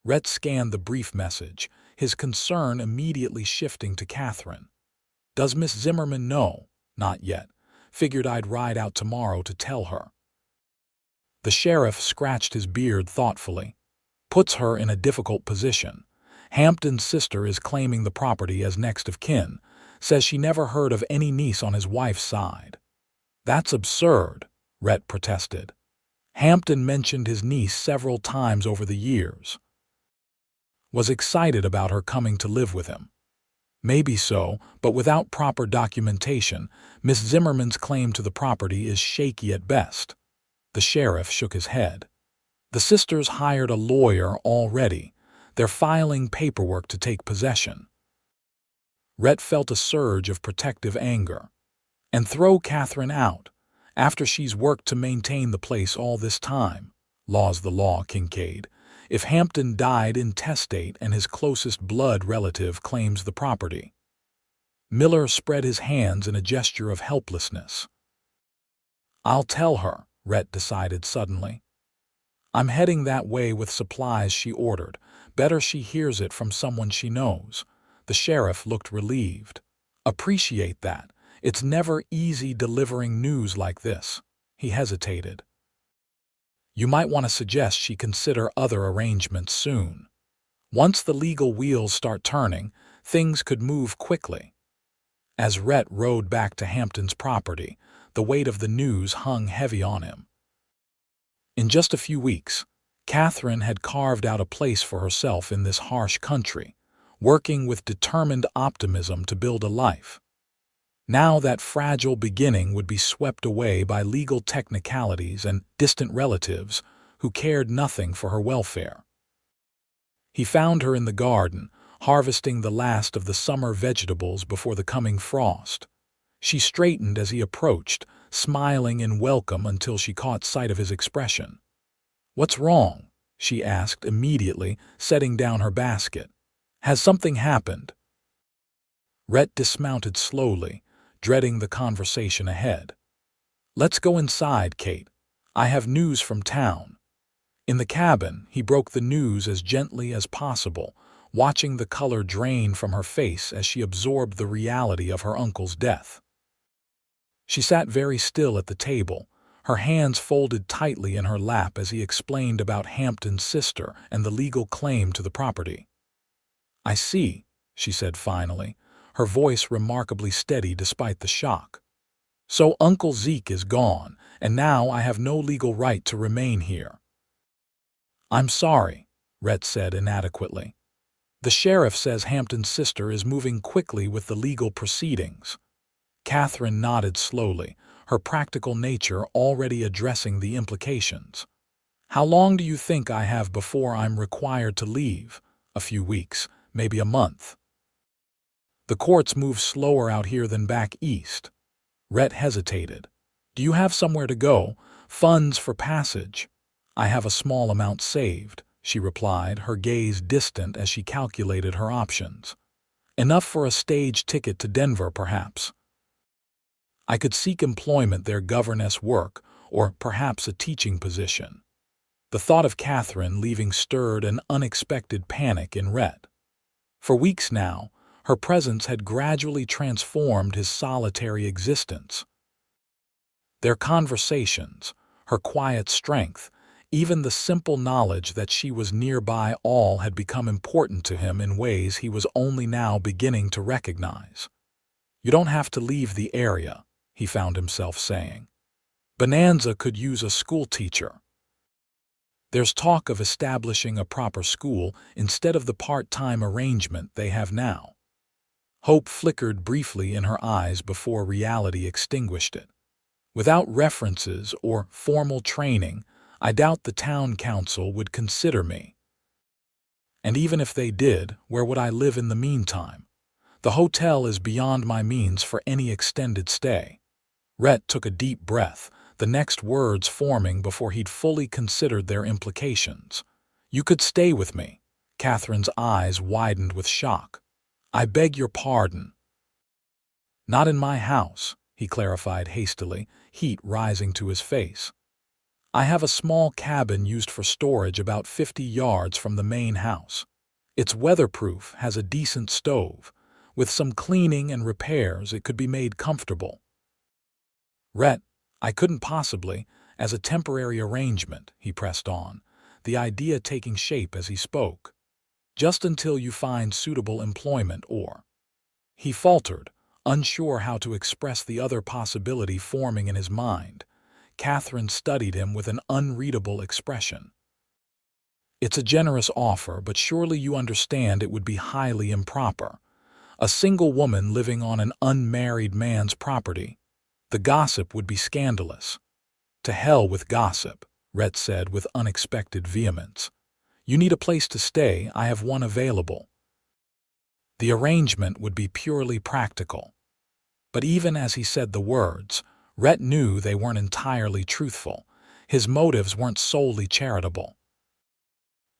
Rhett scanned the brief message, his concern immediately shifting to Catherine. "Does Miss Zimmermann know?" "Not yet. Figured I'd ride out tomorrow to tell her." The sheriff scratched his beard thoughtfully. "Puts her in a difficult position. Hampton's sister is claiming the property as next of kin. Says she never heard of any niece on his wife's side." "That's absurd," Rhett protested. "Hampton mentioned his niece several times over the years. Was excited about her coming to live with him." "Maybe so, but without proper documentation, Miss Zimmermann's claim to the property is shaky at best." The sheriff shook his head. "The sisters hired a lawyer already. They're filing paperwork to take possession." Rhett felt a surge of protective anger. "And throw Catherine out, after she's worked to maintain the place all this time? Law's the law, Kincaid. If Hampton died intestate and his closest blood relative claims the property." Miller spread his hands in a gesture of helplessness. "I'll tell her," Rhett decided suddenly. I'm heading that way with supplies she ordered. Better she hears it from someone she knows. The sheriff looked relieved. Appreciate that. It's never easy delivering news like this. He hesitated. You might want to suggest she consider other arrangements soon. Once the legal wheels start turning, things could move quickly. As Rhett rode back to Hampton's property, the weight of the news hung heavy on him. In just a few weeks, Catherine had carved out a place for herself in this harsh country, working with determined optimism to build a life. Now that fragile beginning would be swept away by legal technicalities and distant relatives who cared nothing for her welfare. He found her in the garden, harvesting the last of the summer vegetables before the coming frost. She straightened as he approached, smiling in welcome until she caught sight of his expression. "What's wrong?" she asked immediately, setting down her basket. "Has something happened?" Rhett dismounted slowly, dreading the conversation ahead. "Let's go inside, Kate. I have news from town." In the cabin, he broke the news as gently as possible, watching the color drain from her face as she absorbed the reality of her uncle's death. She sat very still at the table, her hands folded tightly in her lap as he explained about Hampton's sister and the legal claim to the property. "I see," she said finally, her voice remarkably steady despite the shock. "So Uncle Zeke is gone, and now I have no legal right to remain here." "I'm sorry," Rhett said inadequately. "The sheriff says Hampton's sister is moving quickly with the legal proceedings." Catherine nodded slowly, her practical nature already addressing the implications. "How long do you think I have before I'm required to leave?" "A few weeks, maybe a month." "The courts move slower out here than back east." Rhett hesitated. "Do you have somewhere to go? Funds for passage?" "I have a small amount saved," she replied, her gaze distant as she calculated her options. "Enough for a stage ticket to Denver, perhaps. I could seek employment there, governess work, or perhaps a teaching position." The thought of Catherine leaving stirred an unexpected panic in Rhett. For weeks now, her presence had gradually transformed his solitary existence. Their conversations, her quiet strength, even the simple knowledge that she was nearby, all had become important to him in ways he was only now beginning to recognize. "You don't have to leave the area," he found himself saying. "Bonanza could use a school teacher. There's talk of establishing a proper school instead of the part-time arrangement they have now." Hope flickered briefly in her eyes before reality extinguished it. "Without references or formal training, I doubt the town council would consider me. And even if they did, where would I live in the meantime? The hotel is beyond my means for any extended stay." Rhett took a deep breath, the next words forming before he'd fully considered their implications. "You could stay with me." Catherine's eyes widened with shock. "I beg your pardon." "Not in my house," he clarified hastily, heat rising to his face. "I have a small cabin used for storage about 50 yards from the main house. It's weatherproof, has a decent stove. With some cleaning and repairs, it could be made comfortable." "Rhett, I couldn't possibly, as a temporary arrangement," he pressed on, the idea taking shape as he spoke. "Just until you find suitable employment or—" He faltered, unsure how to express the other possibility forming in his mind. Catherine studied him with an unreadable expression. "It's a generous offer, but surely you understand it would be highly improper. A single woman living on an unmarried man's property. The gossip would be scandalous." "To hell with gossip," Rhett said with unexpected vehemence. "You need a place to stay, I have one available." The arrangement would be purely practical. But even as he said the words, Rhett knew they weren't entirely truthful. His motives weren't solely charitable.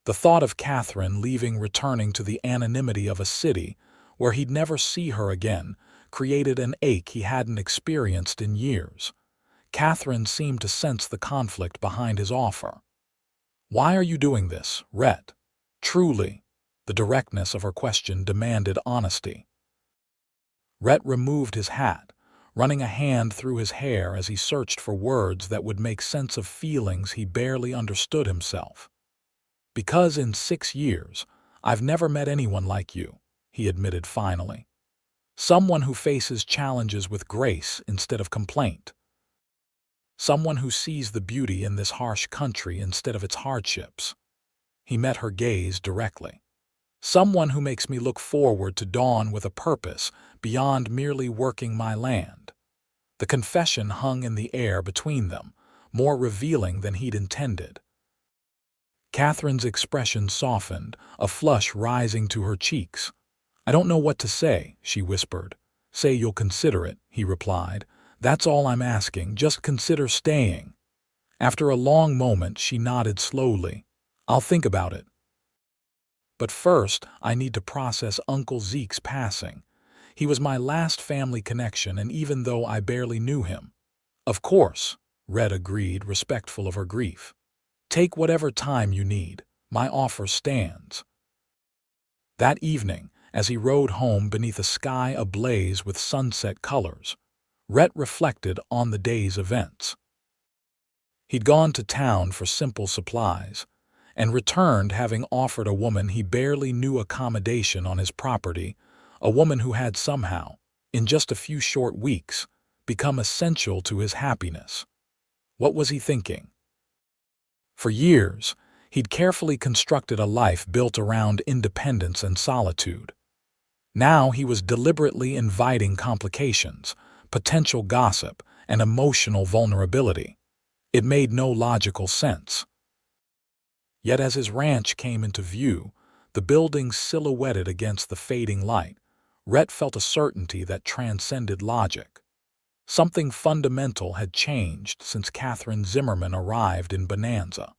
The thought of Catherine leaving, returning to the anonymity of a city where he'd never see her again, created an ache he hadn't experienced in years. Catherine seemed to sense the conflict behind his offer. "Why are you doing this, Rhett?" Truly, the directness of her question demanded honesty. Rhett removed his hat, running a hand through his hair as he searched for words that would make sense of feelings he barely understood himself. "Because in 6 years, I've never met anyone like you," he admitted finally. "Someone who faces challenges with grace instead of complaint. Someone who sees the beauty in this harsh country instead of its hardships." He met her gaze directly. "Someone who makes me look forward to dawn with a purpose beyond merely working my land." The confession hung in the air between them, more revealing than he'd intended. Catherine's expression softened, a flush rising to her cheeks. "I don't know what to say," she whispered. "Say you'll consider it," he replied. "That's all I'm asking, just consider staying." After a long moment, she nodded slowly. "I'll think about it. But first, I need to process Uncle Zeke's passing. He was my last family connection, and even though I barely knew him—" "Of course," Rhett agreed, respectful of her grief. "Take whatever time you need. My offer stands." That evening, as he rode home beneath a sky ablaze with sunset colors, Rhett reflected on the day's events. He'd gone to town for simple supplies, and returned having offered a woman he barely knew accommodation on his property, a woman who had somehow, in just a few short weeks, become essential to his happiness. What was he thinking? For years, he'd carefully constructed a life built around independence and solitude. Now he was deliberately inviting complications, potential gossip, and emotional vulnerability. It made no logical sense. Yet as his ranch came into view, the buildings silhouetted against the fading light, Rhett felt a certainty that transcended logic. Something fundamental had changed since Catherine Zimmermann arrived in Bonanza.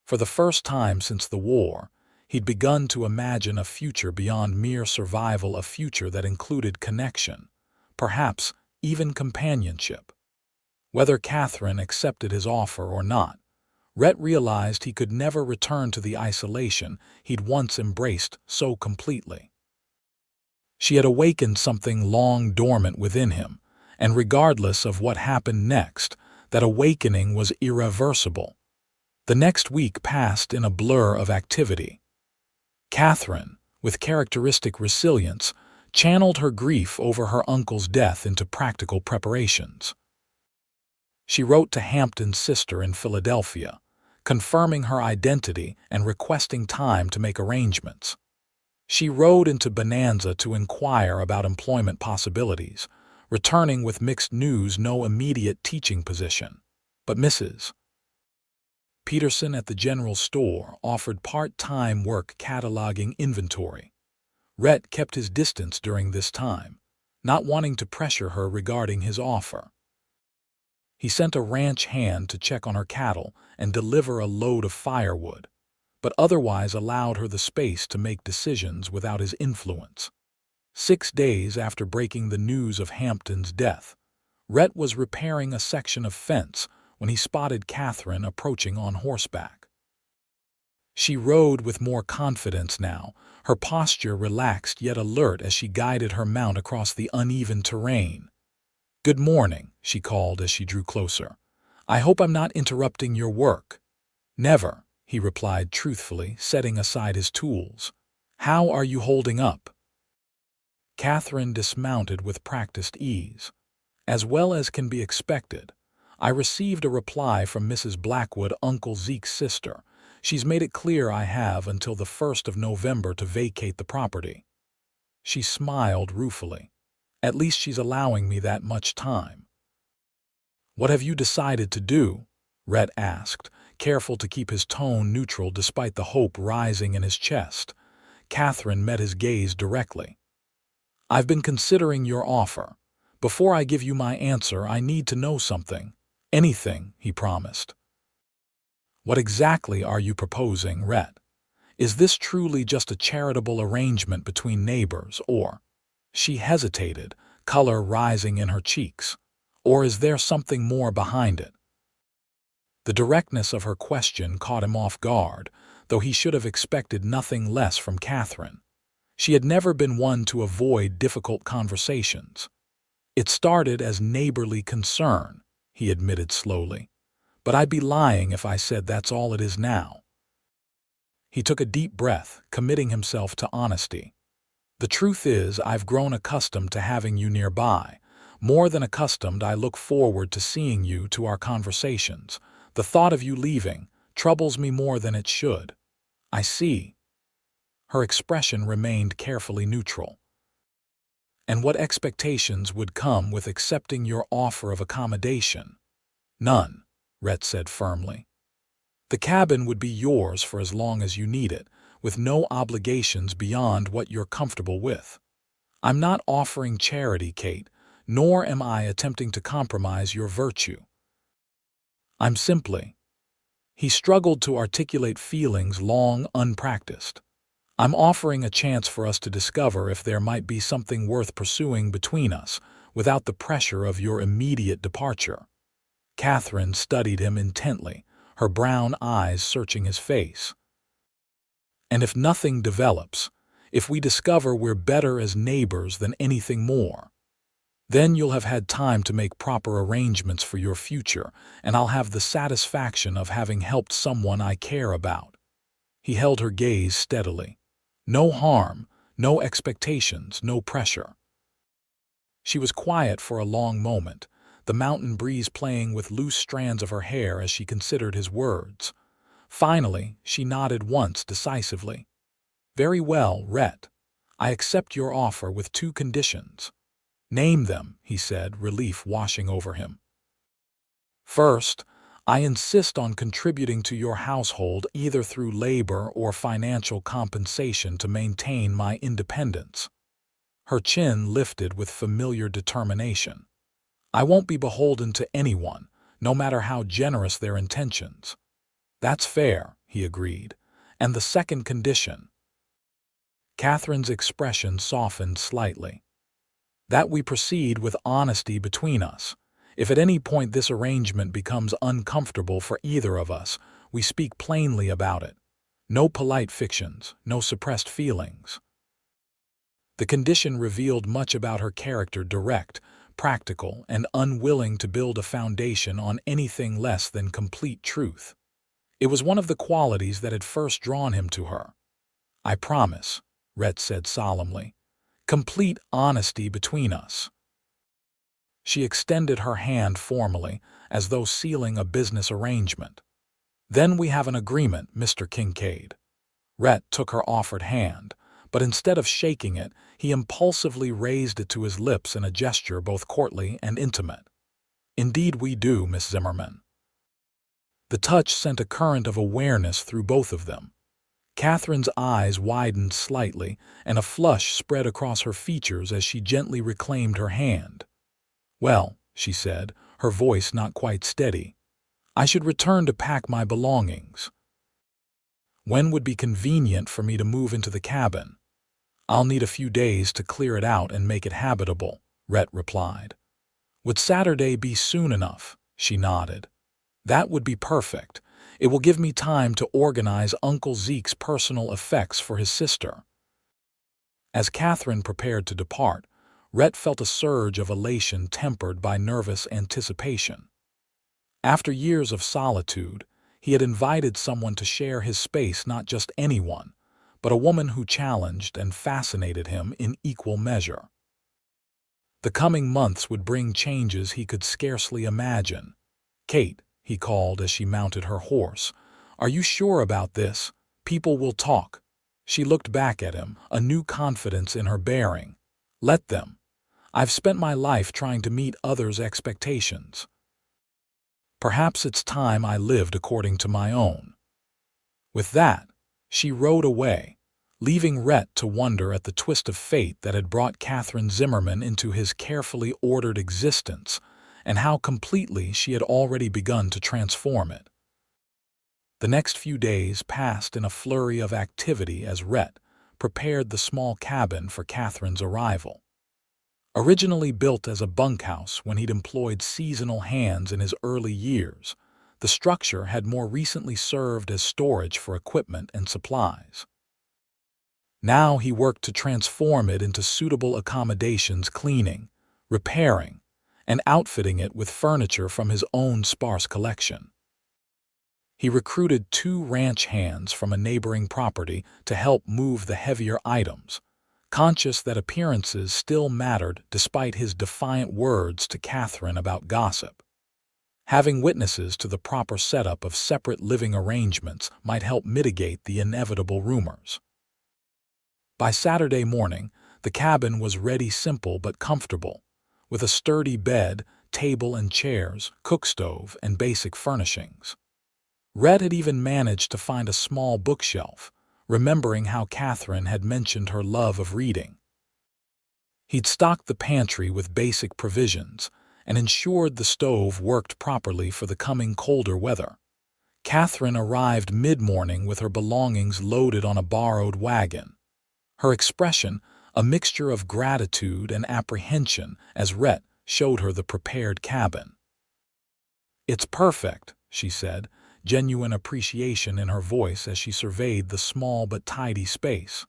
For the first time since the war, he'd begun to imagine a future beyond mere survival, a future that included connection, perhaps even companionship. Whether Catherine accepted his offer or not, Rhett realized he could never return to the isolation he'd once embraced so completely. She had awakened something long dormant within him, and regardless of what happened next, that awakening was irreversible. The next week passed in a blur of activity. Catherine, with characteristic resilience, channeled her grief over her uncle's death into practical preparations. She wrote to Hampton's sister in Philadelphia, confirming her identity and requesting time to make arrangements. She rode into Bonanza to inquire about employment possibilities, returning with mixed news: no immediate teaching position. But Mrs. Peterson at the general store offered part-time work cataloging inventory. Rhett kept his distance during this time, not wanting to pressure her regarding his offer. He sent a ranch hand to check on her cattle and deliver a load of firewood, but otherwise allowed her the space to make decisions without his influence. 6 days after breaking the news of Hampton's death, Rhett was repairing a section of fence when he spotted Catherine approaching on horseback. She rode with more confidence now, her posture relaxed yet alert as she guided her mount across the uneven terrain. "Good morning," she called as she drew closer. "I hope I'm not interrupting your work." "Never," he replied truthfully, setting aside his tools. "How are you holding up?" Catherine dismounted with practiced ease. "As well as can be expected. I received a reply from Mrs. Blackwood, Uncle Zeke's sister. She's made it clear I have until the 1st of November to vacate the property." She smiled ruefully. "At least she's allowing me that much time." "What have you decided to do?" Rhett asked, careful to keep his tone neutral despite the hope rising in his chest. Catherine met his gaze directly. "I've been considering your offer. Before I give you my answer, I need to know something." "Anything," he promised. "What exactly are you proposing, Rhett? Is this truly just a charitable arrangement between neighbors, or—" She hesitated, color rising in her cheeks. "Or is there something more behind it?" The directness of her question caught him off guard, though he should have expected nothing less from Catherine. She had never been one to avoid difficult conversations. "It started as neighborly concern," he admitted slowly, "but I'd be lying if I said that's all it is now." He took a deep breath, committing himself to honesty. "The truth is, I've grown accustomed to having you nearby. More than accustomed, I look forward to seeing you, to our conversations. The thought of you leaving troubles me more than it should." "I see." Her expression remained carefully neutral. "And what expectations would come with accepting your offer of accommodation?" "None," Rhett said firmly. "The cabin would be yours for as long as you need it, with no obligations beyond what you're comfortable with. I'm not offering charity, Kate, nor am I attempting to compromise your virtue. I'm simply—" He struggled to articulate feelings long unpracticed. "I'm offering a chance for us to discover if there might be something worth pursuing between us, without the pressure of your immediate departure." Catherine studied him intently, her brown eyes searching his face. "And if nothing develops, if we discover we're better as neighbors than anything more, then you'll have had time to make proper arrangements for your future, and I'll have the satisfaction of having helped someone I care about." He held her gaze steadily. "No harm, no expectations, no pressure." She was quiet for a long moment, the mountain breeze playing with loose strands of her hair as she considered his words. Finally, she nodded once decisively. "Very well, Rhett. I accept your offer with 2 conditions." "Name them," he said, relief washing over him. "First, I insist on contributing to your household either through labor or financial compensation to maintain my independence." Her chin lifted with familiar determination. "I won't be beholden to anyone, no matter how generous their intentions." "That's fair," he agreed. "And the second condition?" Catherine's expression softened slightly. "That we proceed with honesty between us. If at any point this arrangement becomes uncomfortable for either of us, we speak plainly about it. No polite fictions, no suppressed feelings." The condition revealed much about her character: direct, practical, and unwilling to build a foundation on anything less than complete truth. It was one of the qualities that had first drawn him to her. "I promise," Rhett said solemnly. "Complete honesty between us." She extended her hand formally, as though sealing a business arrangement. "Then we have an agreement, Mr. Kincaid." Rhett took her offered hand, but instead of shaking it, he impulsively raised it to his lips in a gesture both courtly and intimate. "Indeed we do, Miss Zimmermann." The touch sent a current of awareness through both of them. Catherine's eyes widened slightly, and a flush spread across her features as she gently reclaimed her hand. "Well," she said, her voice not quite steady, "I should return to pack my belongings. When would be convenient for me to move into the cabin?" "I'll need a few days to clear it out and make it habitable," Rhett replied. "Would Saturday be soon enough?" She nodded. "That would be perfect. It will give me time to organize Uncle Zeke's personal effects for his sister." As Catherine prepared to depart, Rhett felt a surge of elation tempered by nervous anticipation. After years of solitude, he had invited someone to share his space, not just anyone, but a woman who challenged and fascinated him in equal measure. The coming months would bring changes he could scarcely imagine. "Kate," he called as she mounted her horse, "are you sure about this? People will talk." She looked back at him, a new confidence in her bearing. "Let them. I've spent my life trying to meet others' expectations. Perhaps it's time I lived according to my own." With that, she rode away, leaving Rhett to wonder at the twist of fate that had brought Catherine Zimmermann into his carefully ordered existence, and how completely she had already begun to transform it. The next few days passed in a flurry of activity as Rhett prepared the small cabin for Catherine's arrival. Originally built as a bunkhouse when he'd employed seasonal hands in his early years, The structure had more recently served as storage for equipment and supplies. Now he worked to transform it into suitable accommodations, cleaning, repairing, and outfitting it with furniture from his own sparse collection. He recruited 2 ranch hands from a neighboring property to help move the heavier items, conscious that appearances still mattered despite his defiant words to Catherine about gossip. Having witnesses to the proper setup of separate living arrangements might help mitigate the inevitable rumors. By Saturday morning, the cabin was ready, simple but comfortable, with a sturdy bed, table and chairs, cookstove, and basic furnishings. Rhett had even managed to find a small bookshelf, remembering how Catherine had mentioned her love of reading. He'd stocked the pantry with basic provisions and ensured the stove worked properly for the coming colder weather. Catherine arrived mid-morning with her belongings loaded on a borrowed wagon. Her expression, a mixture of gratitude and apprehension as Rhett showed her the prepared cabin. "It's perfect," she said, genuine appreciation in her voice as she surveyed the small but tidy space.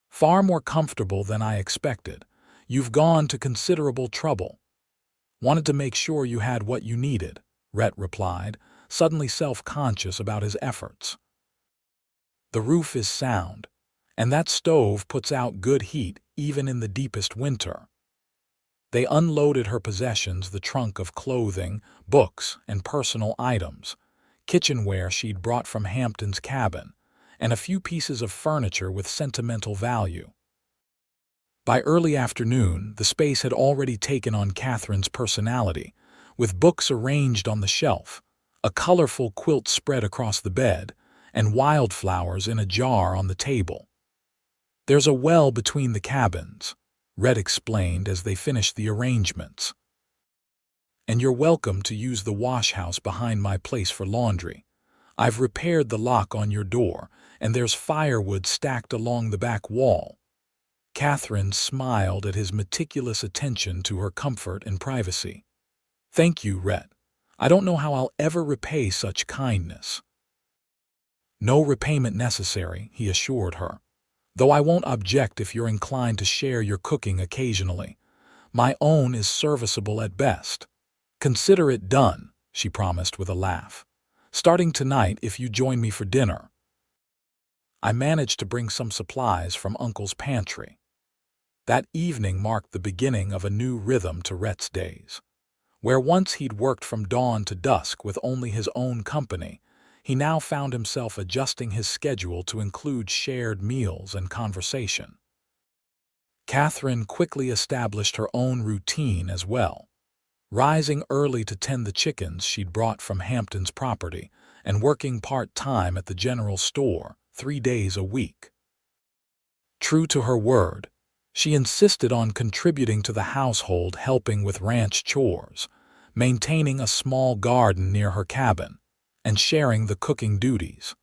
"Far more comfortable than I expected. You've gone to considerable trouble." "Wanted to make sure you had what you needed," Rhett replied, suddenly self-conscious about his efforts. "The roof is sound, and that stove puts out good heat even in the deepest winter." They unloaded her possessions, the trunk of clothing, books, and personal items, kitchenware she'd brought from Hampton's cabin, and a few pieces of furniture with sentimental value. By early afternoon, the space had already taken on Catherine's personality, with books arranged on the shelf, a colorful quilt spread across the bed, and wildflowers in a jar on the table. "There's a well between the cabins," Rhett explained as they finished the arrangements. "And you're welcome to use the wash house behind my place for laundry. I've repaired the lock on your door, and there's firewood stacked along the back wall." Catherine smiled at his meticulous attention to her comfort and privacy. "Thank you, Rhett. I don't know how I'll ever repay such kindness." "No repayment necessary," he assured her, "though I won't object if you're inclined to share your cooking occasionally. My own is serviceable at best." "Consider it done," she promised with a laugh. "Starting tonight if you join me for dinner." I managed to bring some supplies from Uncle's pantry. That evening marked the beginning of a new rhythm to Rhett's days. Where once he'd worked from dawn to dusk with only his own company, he now found himself adjusting his schedule to include shared meals and conversation. Catherine quickly established her own routine as well, rising early to tend the chickens she'd brought from Hampton's property and working part-time at the general store 3 days a week. True to her word, she insisted on contributing to the household, helping with ranch chores, maintaining a small garden near her cabin, and sharing the cooking duties.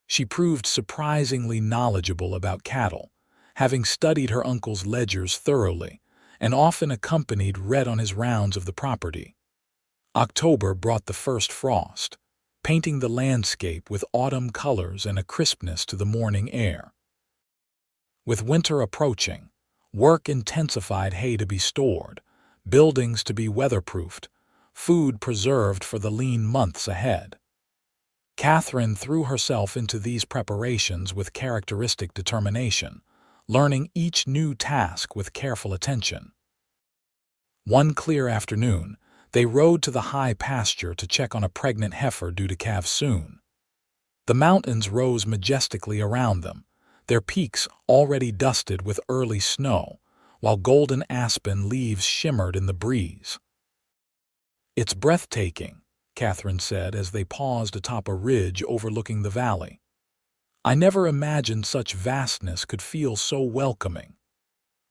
She proved surprisingly knowledgeable about cattle, having studied her uncle's ledgers thoroughly, and often accompanied Rhett on his rounds of the property. October brought the first frost, painting the landscape with autumn colors and a crispness to the morning air. With winter approaching, work intensified: hay to be stored, buildings to be weatherproofed, food preserved for the lean months ahead. Catherine threw herself into these preparations with characteristic determination, learning each new task with careful attention. One clear afternoon, they rode to the high pasture to check on a pregnant heifer due to calve soon. The mountains rose majestically around them, their peaks already dusted with early snow, while golden aspen leaves shimmered in the breeze. "It's breathtaking," Catherine said as they paused atop a ridge overlooking the valley. "I never imagined such vastness could feel so welcoming."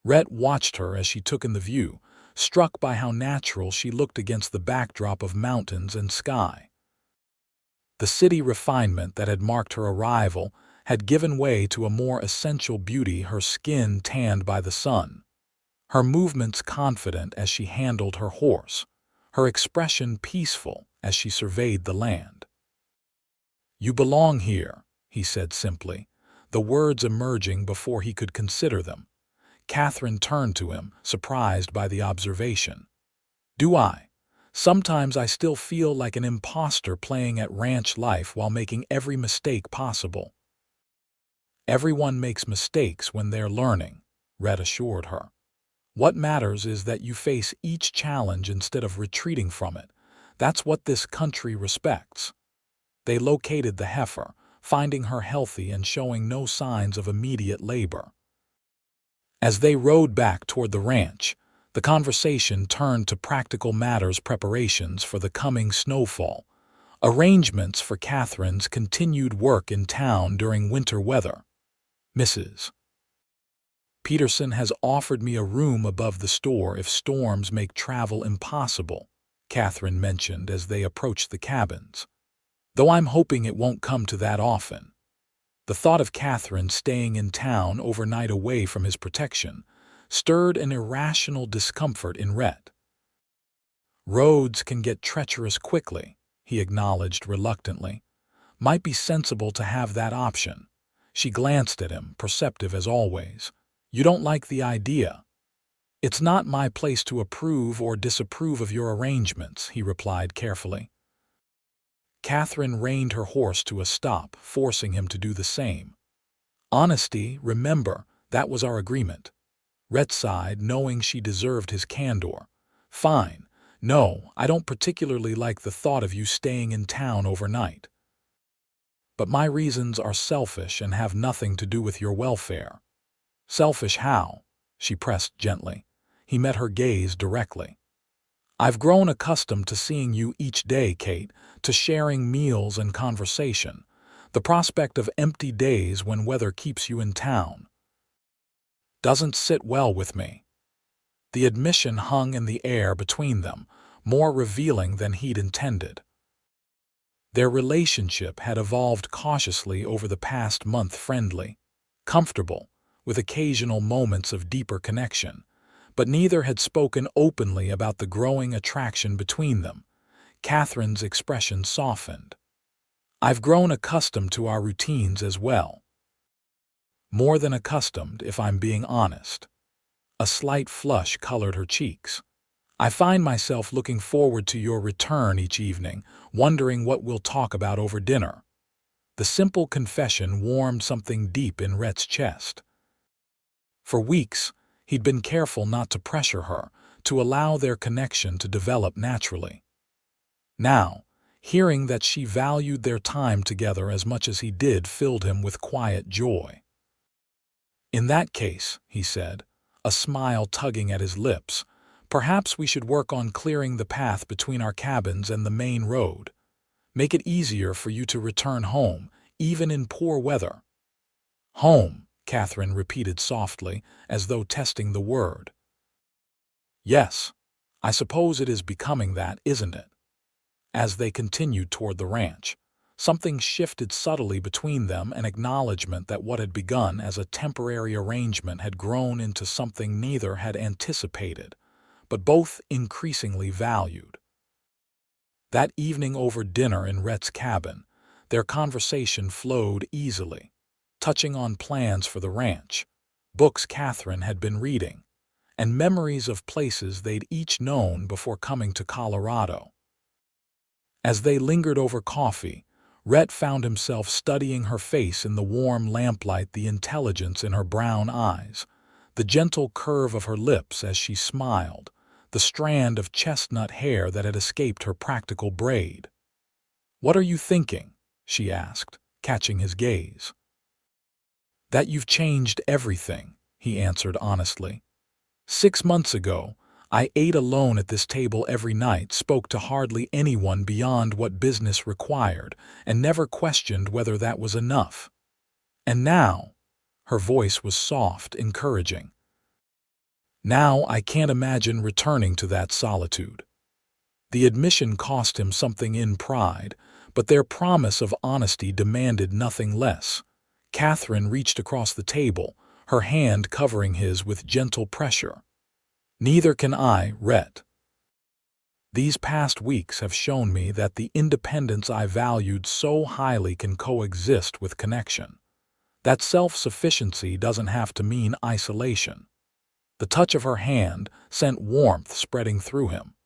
Rhett watched her as she took in the view, struck by how natural she looked against the backdrop of mountains and sky. The city refinement that had marked her arrival had given way to a more essential beauty, her skin tanned by the sun, her movements confident as she handled her horse, her expression peaceful as she surveyed the land. "You belong here," he said simply, the words emerging before he could consider them. Catherine turned to him, surprised by the observation. "Do I? Sometimes I still feel like an imposter playing at ranch life while making every mistake possible." "Everyone makes mistakes when they're learning," Rhett assured her. "What matters is that you face each challenge instead of retreating from it. That's what this country respects." They located the heifer, finding her healthy and showing no signs of immediate labor. As they rode back toward the ranch, the conversation turned to practical matters, preparations for the coming snowfall, arrangements for Catherine's continued work in town during winter weather. "Mrs. Peterson has offered me a room above the store if storms make travel impossible," Catherine mentioned as they approached the cabins. "Though I'm hoping it won't come to that often." The thought of Catherine staying in town overnight away from his protection stirred an irrational discomfort in Rhett. "Roads can get treacherous quickly," he acknowledged reluctantly. "Might be sensible to have that option." She glanced at him, perceptive as always. "You don't like the idea?" "It's not my place to approve or disapprove of your arrangements," he replied carefully. Catherine reined her horse to a stop, forcing him to do the same. "Honesty, remember, that was our agreement." Rhett sighed, knowing she deserved his candor. "Fine. No, I don't particularly like the thought of you staying in town overnight. But my reasons are selfish and have nothing to do with your welfare." "Selfish how?" she pressed gently. He met her gaze directly. "I've grown accustomed to seeing you each day, Kate, to sharing meals and conversation. The prospect of empty days when weather keeps you in town doesn't sit well with me." The admission hung in the air between them, more revealing than he'd intended. Their relationship had evolved cautiously over the past month, friendly, comfortable, with occasional moments of deeper connection, but neither had spoken openly about the growing attraction between them. Catherine's expression softened. "I've grown accustomed to our routines as well." "More than accustomed, if I'm being honest." A slight flush colored her cheeks. "I find myself looking forward to your return each evening, wondering what we'll talk about over dinner." The simple confession warmed something deep in Rhett's chest. For weeks, he'd been careful not to pressure her, to allow their connection to develop naturally. Now, hearing that she valued their time together as much as he did filled him with quiet joy. "In that case," he said, a smile tugging at his lips, "perhaps we should work on clearing the path between our cabins and the main road. Make it easier for you to return home, even in poor weather." "Home," Catherine repeated softly, as though testing the word. "Yes, I suppose it is becoming that, isn't it?" As they continued toward the ranch, something shifted subtly between them, an acknowledgement that what had begun as a temporary arrangement had grown into something neither had anticipated, but both increasingly valued. That evening over dinner in Rhett's cabin, their conversation flowed easily, touching on plans for the ranch, books Catherine had been reading, and memories of places they'd each known before coming to Colorado. As they lingered over coffee, Rhett found himself studying her face in the warm lamplight, the intelligence in her brown eyes, the gentle curve of her lips as she smiled, the strand of chestnut hair that had escaped her practical braid. "What are you thinking?" she asked, catching his gaze. "That you've changed everything," he answered honestly. 6 months ago, I ate alone at this table every night, spoke to hardly anyone beyond what business required, and never questioned whether that was enough. And now," her voice was soft, encouraging, "now I can't imagine returning to that solitude." The admission cost him something in pride, but their promise of honesty demanded nothing less. Catherine reached across the table, her hand covering his with gentle pressure. "Neither can I, Rhett." These past weeks have shown me that the independence I valued so highly can coexist with connection. That self-sufficiency doesn't have to mean isolation. The touch of her hand sent warmth spreading through him.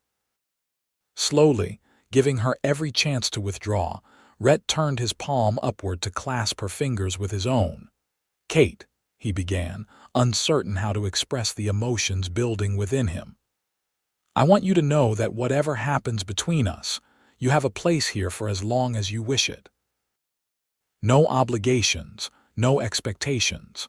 Slowly, giving her every chance to withdraw, Rhett turned his palm upward to clasp her fingers with his own. "Kate," he began, uncertain how to express the emotions building within him. "I want you to know that whatever happens between us, you have a place here for as long as you wish it. No obligations, no expectations."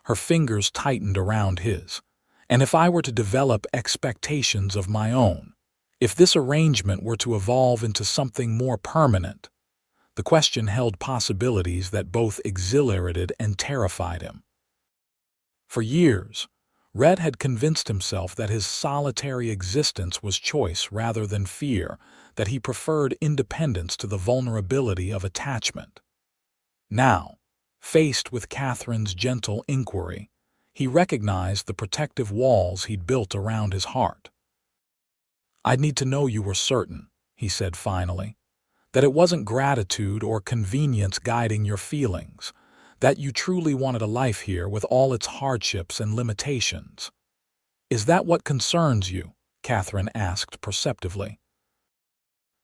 Her fingers tightened around his. "And if I were to develop expectations of my own, if this arrangement were to evolve into something more permanent?" The question held possibilities that both exhilarated and terrified him. For years, Rhett had convinced himself that his solitary existence was choice rather than fear, that he preferred independence to the vulnerability of attachment. Now, faced with Catherine's gentle inquiry, he recognized the protective walls he'd built around his heart. "I'd need to know you were certain," he said finally, "that it wasn't gratitude or convenience guiding your feelings, that you truly wanted a life here with all its hardships and limitations." "Is that what concerns you?" Catherine asked perceptively.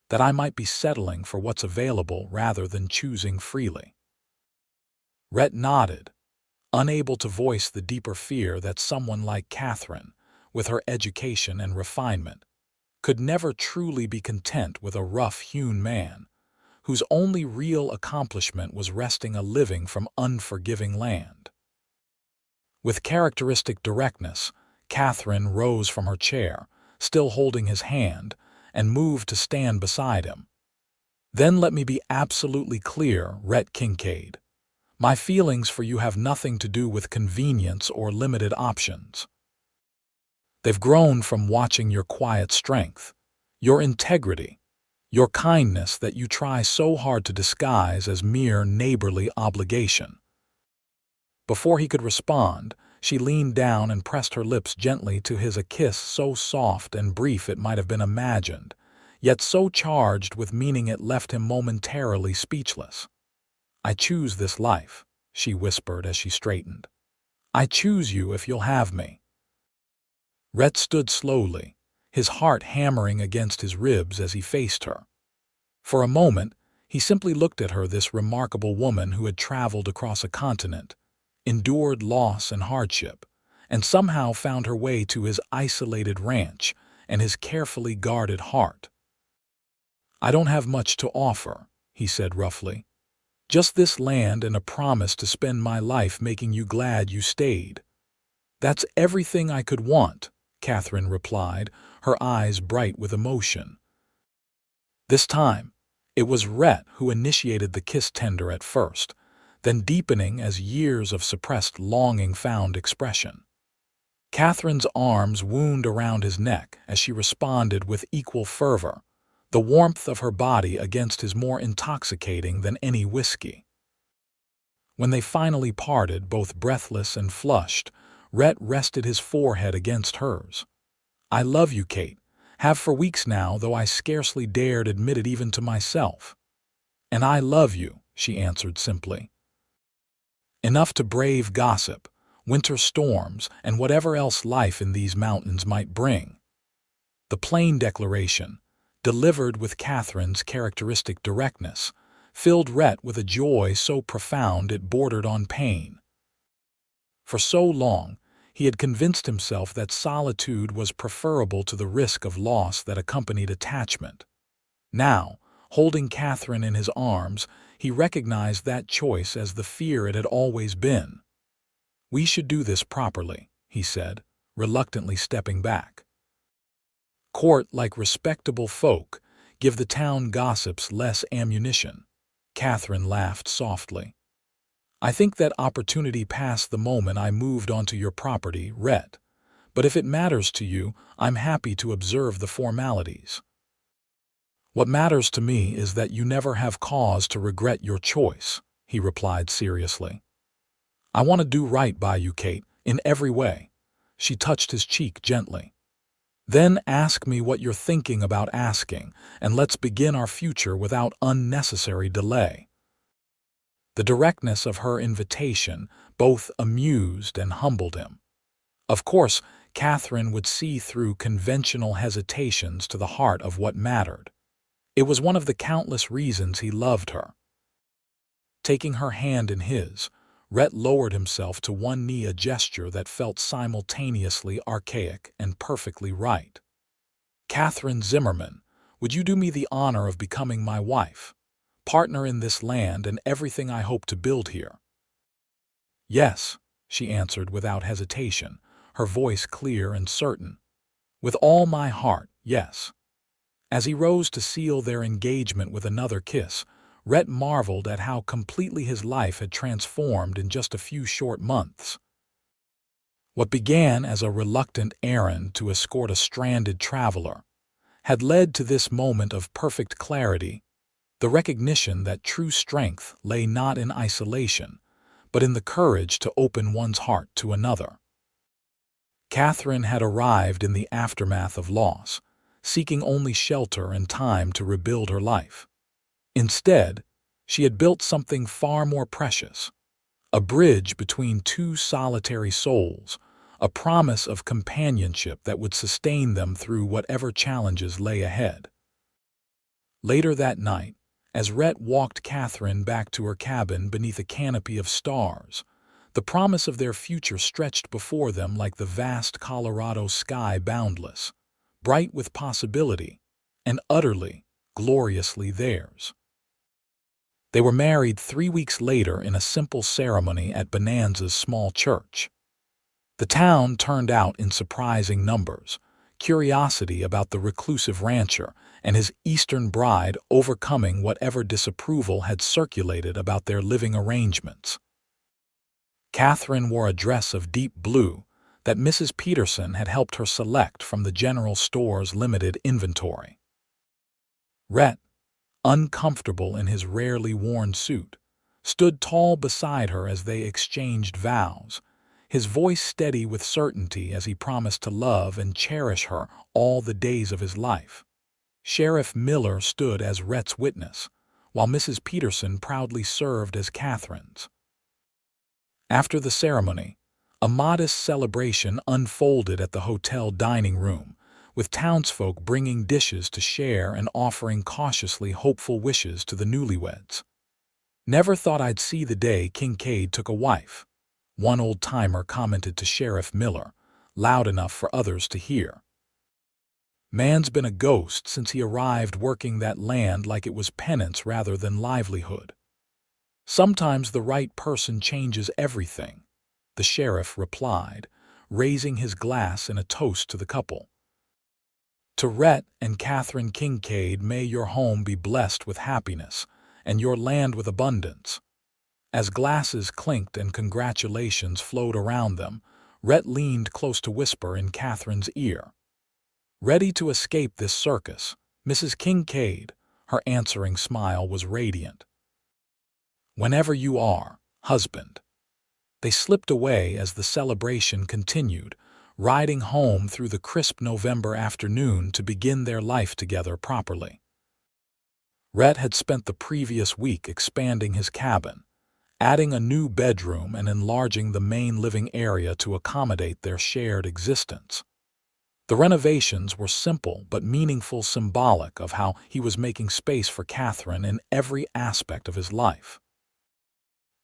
"That I might be settling for what's available rather than choosing freely." Rhett nodded, unable to voice the deeper fear that someone like Catherine, with her education and refinement, could never truly be content with a rough-hewn man, whose only real accomplishment was wresting a living from unforgiving land. With characteristic directness, Catherine rose from her chair, still holding his hand, and moved to stand beside him. "Then let me be absolutely clear, Rhett Kincaid. My feelings for you have nothing to do with convenience or limited options. They've grown from watching your quiet strength, your integrity, your kindness that you try so hard to disguise as mere neighborly obligation." Before he could respond, she leaned down and pressed her lips gently to his, a kiss so soft and brief it might have been imagined, yet so charged with meaning it left him momentarily speechless. "I choose this life," she whispered as she straightened. "I choose you if you'll have me." Rhett stood slowly, his heart hammering against his ribs as he faced her. For a moment, he simply looked at her, this remarkable woman who had traveled across a continent, endured loss and hardship, and somehow found her way to his isolated ranch and his carefully guarded heart. "I don't have much to offer," he said roughly. "Just this land and a promise to spend my life making you glad you stayed." "That's everything I could want," Catherine replied, her eyes bright with emotion. This time, it was Rhett who initiated the kiss, tender at first, then deepening as years of suppressed longing found expression. Catherine's arms wound around his neck as she responded with equal fervor, the warmth of her body against his more intoxicating than any whiskey. When they finally parted, both breathless and flushed, Rhett rested his forehead against hers. "I love you, Kate. Have for weeks now, though I scarcely dared admit it even to myself." "And I love you," she answered simply. "Enough to brave gossip, winter storms, and whatever else life in these mountains might bring." The plain declaration, delivered with Catherine's characteristic directness, filled Rhett with a joy so profound it bordered on pain. For so long, he had convinced himself that solitude was preferable to the risk of loss that accompanied attachment. Now, holding Catherine in his arms, he recognized that choice as the fear it had always been. "We should do this properly," he said, reluctantly stepping back. "Court like respectable folk, give the town gossips less ammunition." Catherine laughed softly. "I think that opportunity passed the moment I moved onto your property, Rhett. But if it matters to you, I'm happy to observe the formalities." "What matters to me is that you never have cause to regret your choice," he replied seriously. "I want to do right by you, Kate, in every way." She touched his cheek gently. Then ask me what you're thinking about asking, and let's begin our future without unnecessary delay." The directness of her invitation both amused and humbled him. Of course, Catherine would see through conventional hesitations to the heart of what mattered. It was one of the countless reasons he loved her. Taking her hand in his, Rhett lowered himself to one knee, a gesture that felt simultaneously archaic and perfectly right. "Catherine Zimmermann, would you do me the honor of becoming my wife, partner in this land and everything I hope to build here?" "Yes," she answered without hesitation, her voice clear and certain. "With all my heart, yes." As he rose to seal their engagement with another kiss, Rhett marveled at how completely his life had transformed in just a few short months. What began as a reluctant errand to escort a stranded traveler had led to this moment of perfect clarity, the recognition that true strength lay not in isolation, but in the courage to open one's heart to another. Catherine had arrived in the aftermath of loss, seeking only shelter and time to rebuild her life. Instead, she had built something far more precious, a bridge between two solitary souls, a promise of companionship that would sustain them through whatever challenges lay ahead. Later that night, as Rhett walked Catherine back to her cabin beneath a canopy of stars, the promise of their future stretched before them like the vast Colorado sky, boundless, bright with possibility, and utterly, gloriously theirs. They were married 3 weeks later in a simple ceremony at Bonanza's small church. The town turned out in surprising numbers, curiosity about the reclusive rancher and his Eastern bride overcoming whatever disapproval had circulated about their living arrangements. Catherine wore a dress of deep blue that Mrs. Peterson had helped her select from the general store's limited inventory. Rhett, uncomfortable in his rarely worn suit, stood tall beside her as they exchanged vows, his voice steady with certainty as he promised to love and cherish her all the days of his life. Sheriff Miller stood as Rhett's witness, while Mrs. Peterson proudly served as Catherine's. After the ceremony, a modest celebration unfolded at the hotel dining room, with townsfolk bringing dishes to share and offering cautiously hopeful wishes to the newlyweds. "Never thought I'd see the day Kincaid took a wife," one old-timer commented to Sheriff Miller, loud enough for others to hear. "Man's been a ghost since he arrived, working that land like it was penance rather than livelihood. Sometimes the right person changes everything," the sheriff replied, raising his glass in a toast to the couple. "To Rhett and Catherine Kincaid, may your home be blessed with happiness and your land with abundance." As glasses clinked and congratulations flowed around them, Rhett leaned close to whisper in Catherine's ear. Ready to escape this circus, Mrs. Kincaid, her answering smile was radiant. "Whenever you are, husband." They slipped away as the celebration continued, riding home through the crisp November afternoon to begin their life together properly. Rhett had spent the previous week expanding his cabin, adding a new bedroom and enlarging the main living area to accommodate their shared existence. The renovations were simple but meaningful, symbolic of how he was making space for Catherine in every aspect of his life.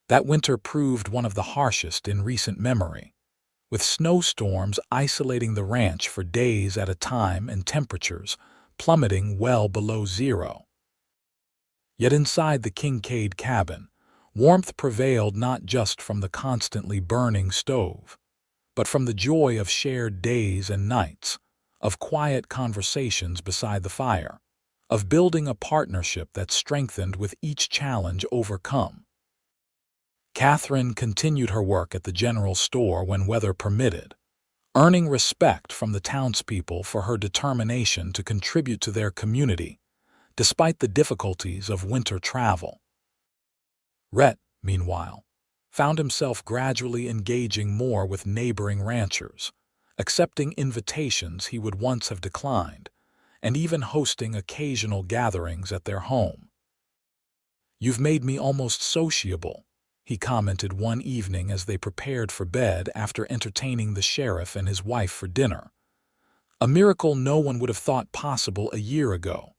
That winter proved one of the harshest in recent memory, with snowstorms isolating the ranch for days at a time and temperatures plummeting well below zero. Yet inside the Kincaid cabin, warmth prevailed not just from the constantly burning stove, but from the joy of shared days and nights, of quiet conversations beside the fire, of building a partnership that strengthened with each challenge overcome. Catherine continued her work at the general store when weather permitted, earning respect from the townspeople for her determination to contribute to their community, despite the difficulties of winter travel. Rhett, meanwhile, found himself gradually engaging more with neighboring ranchers, accepting invitations he would once have declined, and even hosting occasional gatherings at their home. "You've made me almost sociable," he commented one evening as they prepared for bed after entertaining the sheriff and his wife for dinner. "A miracle no one would have thought possible a year ago."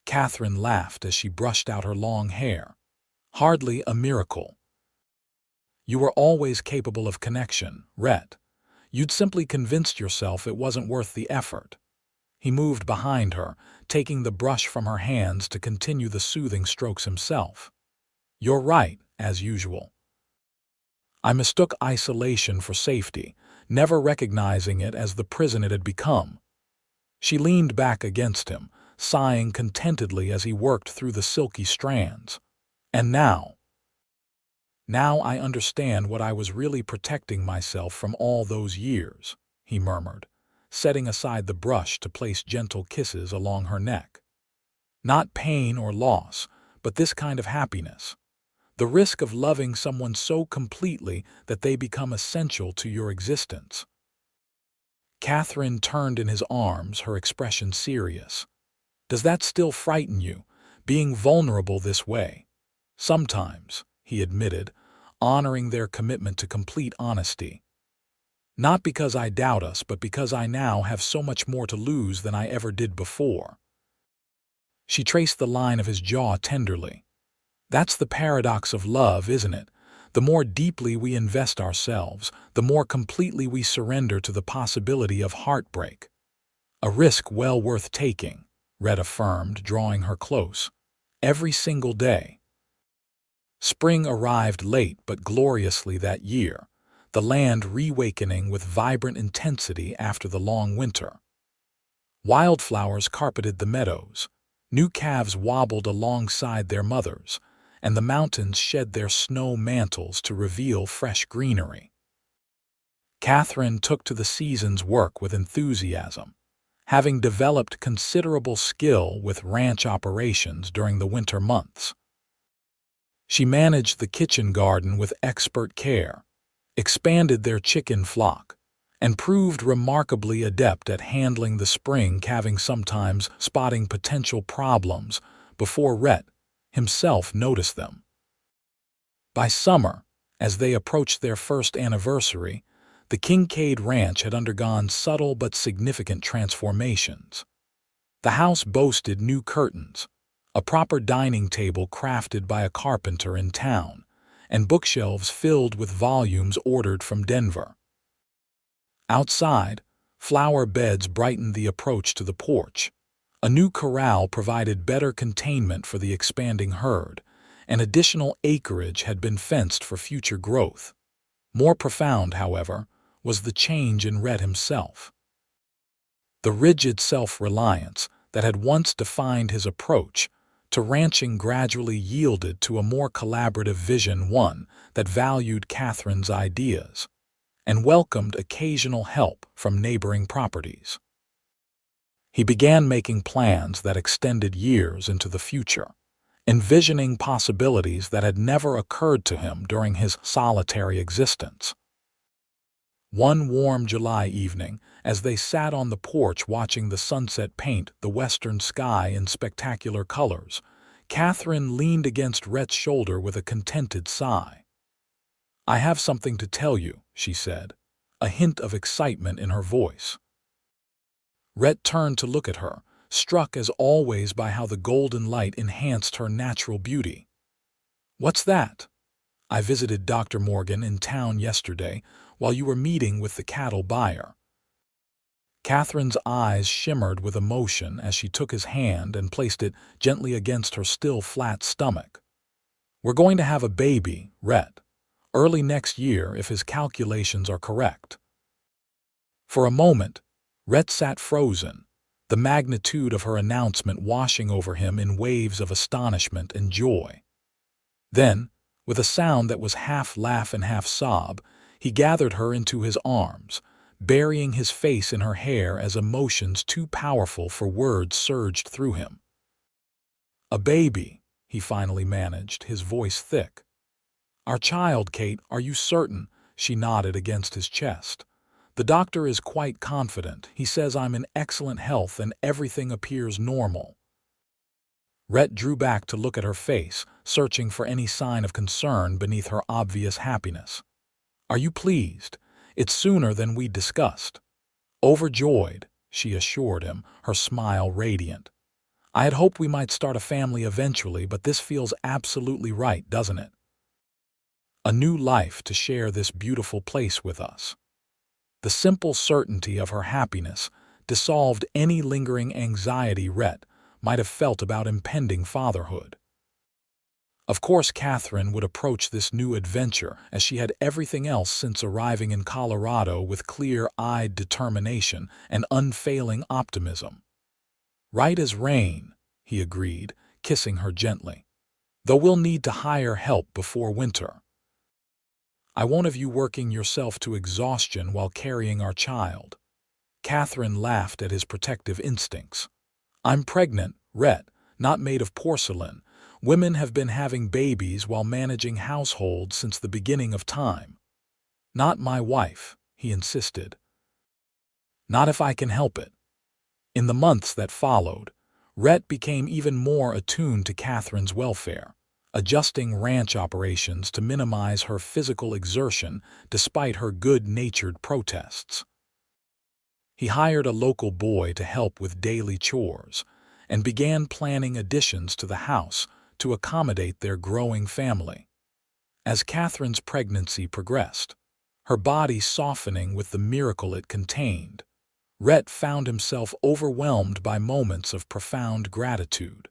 Catherine laughed as she brushed out her long hair. "Hardly a miracle. You were always capable of connection, Rhett. You'd simply convinced yourself it wasn't worth the effort." He moved behind her, taking the brush from her hands to continue the soothing strokes himself. "You're right, as usual. I mistook isolation for safety, never recognizing it as the prison it had become." She leaned back against him, sighing contentedly as he worked through the silky strands. "And now I understand what I was really protecting myself from all those years," he murmured, setting aside the brush to place gentle kisses along her neck. "Not pain or loss, but this kind of happiness. The risk of loving someone so completely that they become essential to your existence." Catherine turned in his arms, her expression serious. "Does that still frighten you, being vulnerable this way?" "Sometimes," he admitted, honoring their commitment to complete honesty. "Not because I doubt us, but because I now have so much more to lose than I ever did before." She traced the line of his jaw tenderly. "That's the paradox of love, isn't it? The more deeply we invest ourselves, the more completely we surrender to the possibility of heartbreak." "A risk well worth taking," Rhett affirmed, drawing her close. "Every single day." Spring arrived late but gloriously that year, the land reawakening with vibrant intensity after the long winter. Wildflowers carpeted the meadows, new calves wobbled alongside their mothers, and the mountains shed their snow mantles to reveal fresh greenery. Catherine took to the season's work with enthusiasm, having developed considerable skill with ranch operations during the winter months. She managed the kitchen garden with expert care, expanded their chicken flock, and proved remarkably adept at handling the spring calving, sometimes spotting potential problems before Rhett himself noticed them. By summer, as they approached their first anniversary, the Kincaid ranch had undergone subtle but significant transformations. The house boasted new curtains, a proper dining table crafted by a carpenter in town, and bookshelves filled with volumes ordered from Denver. Outside, flower beds brightened the approach to the porch. A new corral provided better containment for the expanding herd, and additional acreage had been fenced for future growth. More profound, however, was the change in Rhett himself. The rigid self-reliance that had once defined his approach to ranching gradually yielded to a more collaborative vision, one that valued Catherine's ideas and welcomed occasional help from neighboring properties. He began making plans that extended years into the future, envisioning possibilities that had never occurred to him during his solitary existence. One warm July evening, as they sat on the porch watching the sunset paint the western sky in spectacular colors, Catherine leaned against Rhett's shoulder with a contented sigh. "I have something to tell you," she said, a hint of excitement in her voice. Rhett turned to look at her, struck as always by how the golden light enhanced her natural beauty. "What's that?" "I visited Dr. Morgan in town yesterday while you were meeting with the cattle buyer." Catherine's eyes shimmered with emotion as she took his hand and placed it gently against her still flat stomach. "We're going to have a baby, Rhett, early next year if his calculations are correct." For a moment, Rhett sat frozen, the magnitude of her announcement washing over him in waves of astonishment and joy. Then, with a sound that was half laugh and half sob, he gathered her into his arms, burying his face in her hair as emotions too powerful for words surged through him. "A baby," he finally managed, his voice thick. "Our child, Kate, are you certain?" She nodded against his chest, The doctor is quite confident. He says I'm in excellent health and everything appears normal. Rhett drew back to look at her face, searching for any sign of concern beneath her obvious happiness. Are you pleased? It's sooner than we discussed. Overjoyed, she assured him, her smile radiant. I had hoped we might start a family eventually, but this feels absolutely right, doesn't it? A new life to share this beautiful place with us. The simple certainty of her happiness dissolved any lingering anxiety Rhett might have felt about impending fatherhood. Of course, Catherine would approach this new adventure, as she had everything else since arriving in Colorado, with clear-eyed determination and unfailing optimism. Right as rain, he agreed, kissing her gently. Though we'll need to hire help before winter. I won't have you working yourself to exhaustion while carrying our child. Catherine laughed at his protective instincts. I'm pregnant, Rhett, not made of porcelain. Women have been having babies while managing households since the beginning of time. Not my wife, he insisted. Not if I can help it. In the months that followed, Rhett became even more attuned to Catherine's welfare, adjusting ranch operations to minimize her physical exertion despite her good-natured protests. He hired a local boy to help with daily chores and began planning additions to the house to accommodate their growing family. As Catherine's pregnancy progressed, her body softening with the miracle it contained, Rhett found himself overwhelmed by moments of profound gratitude.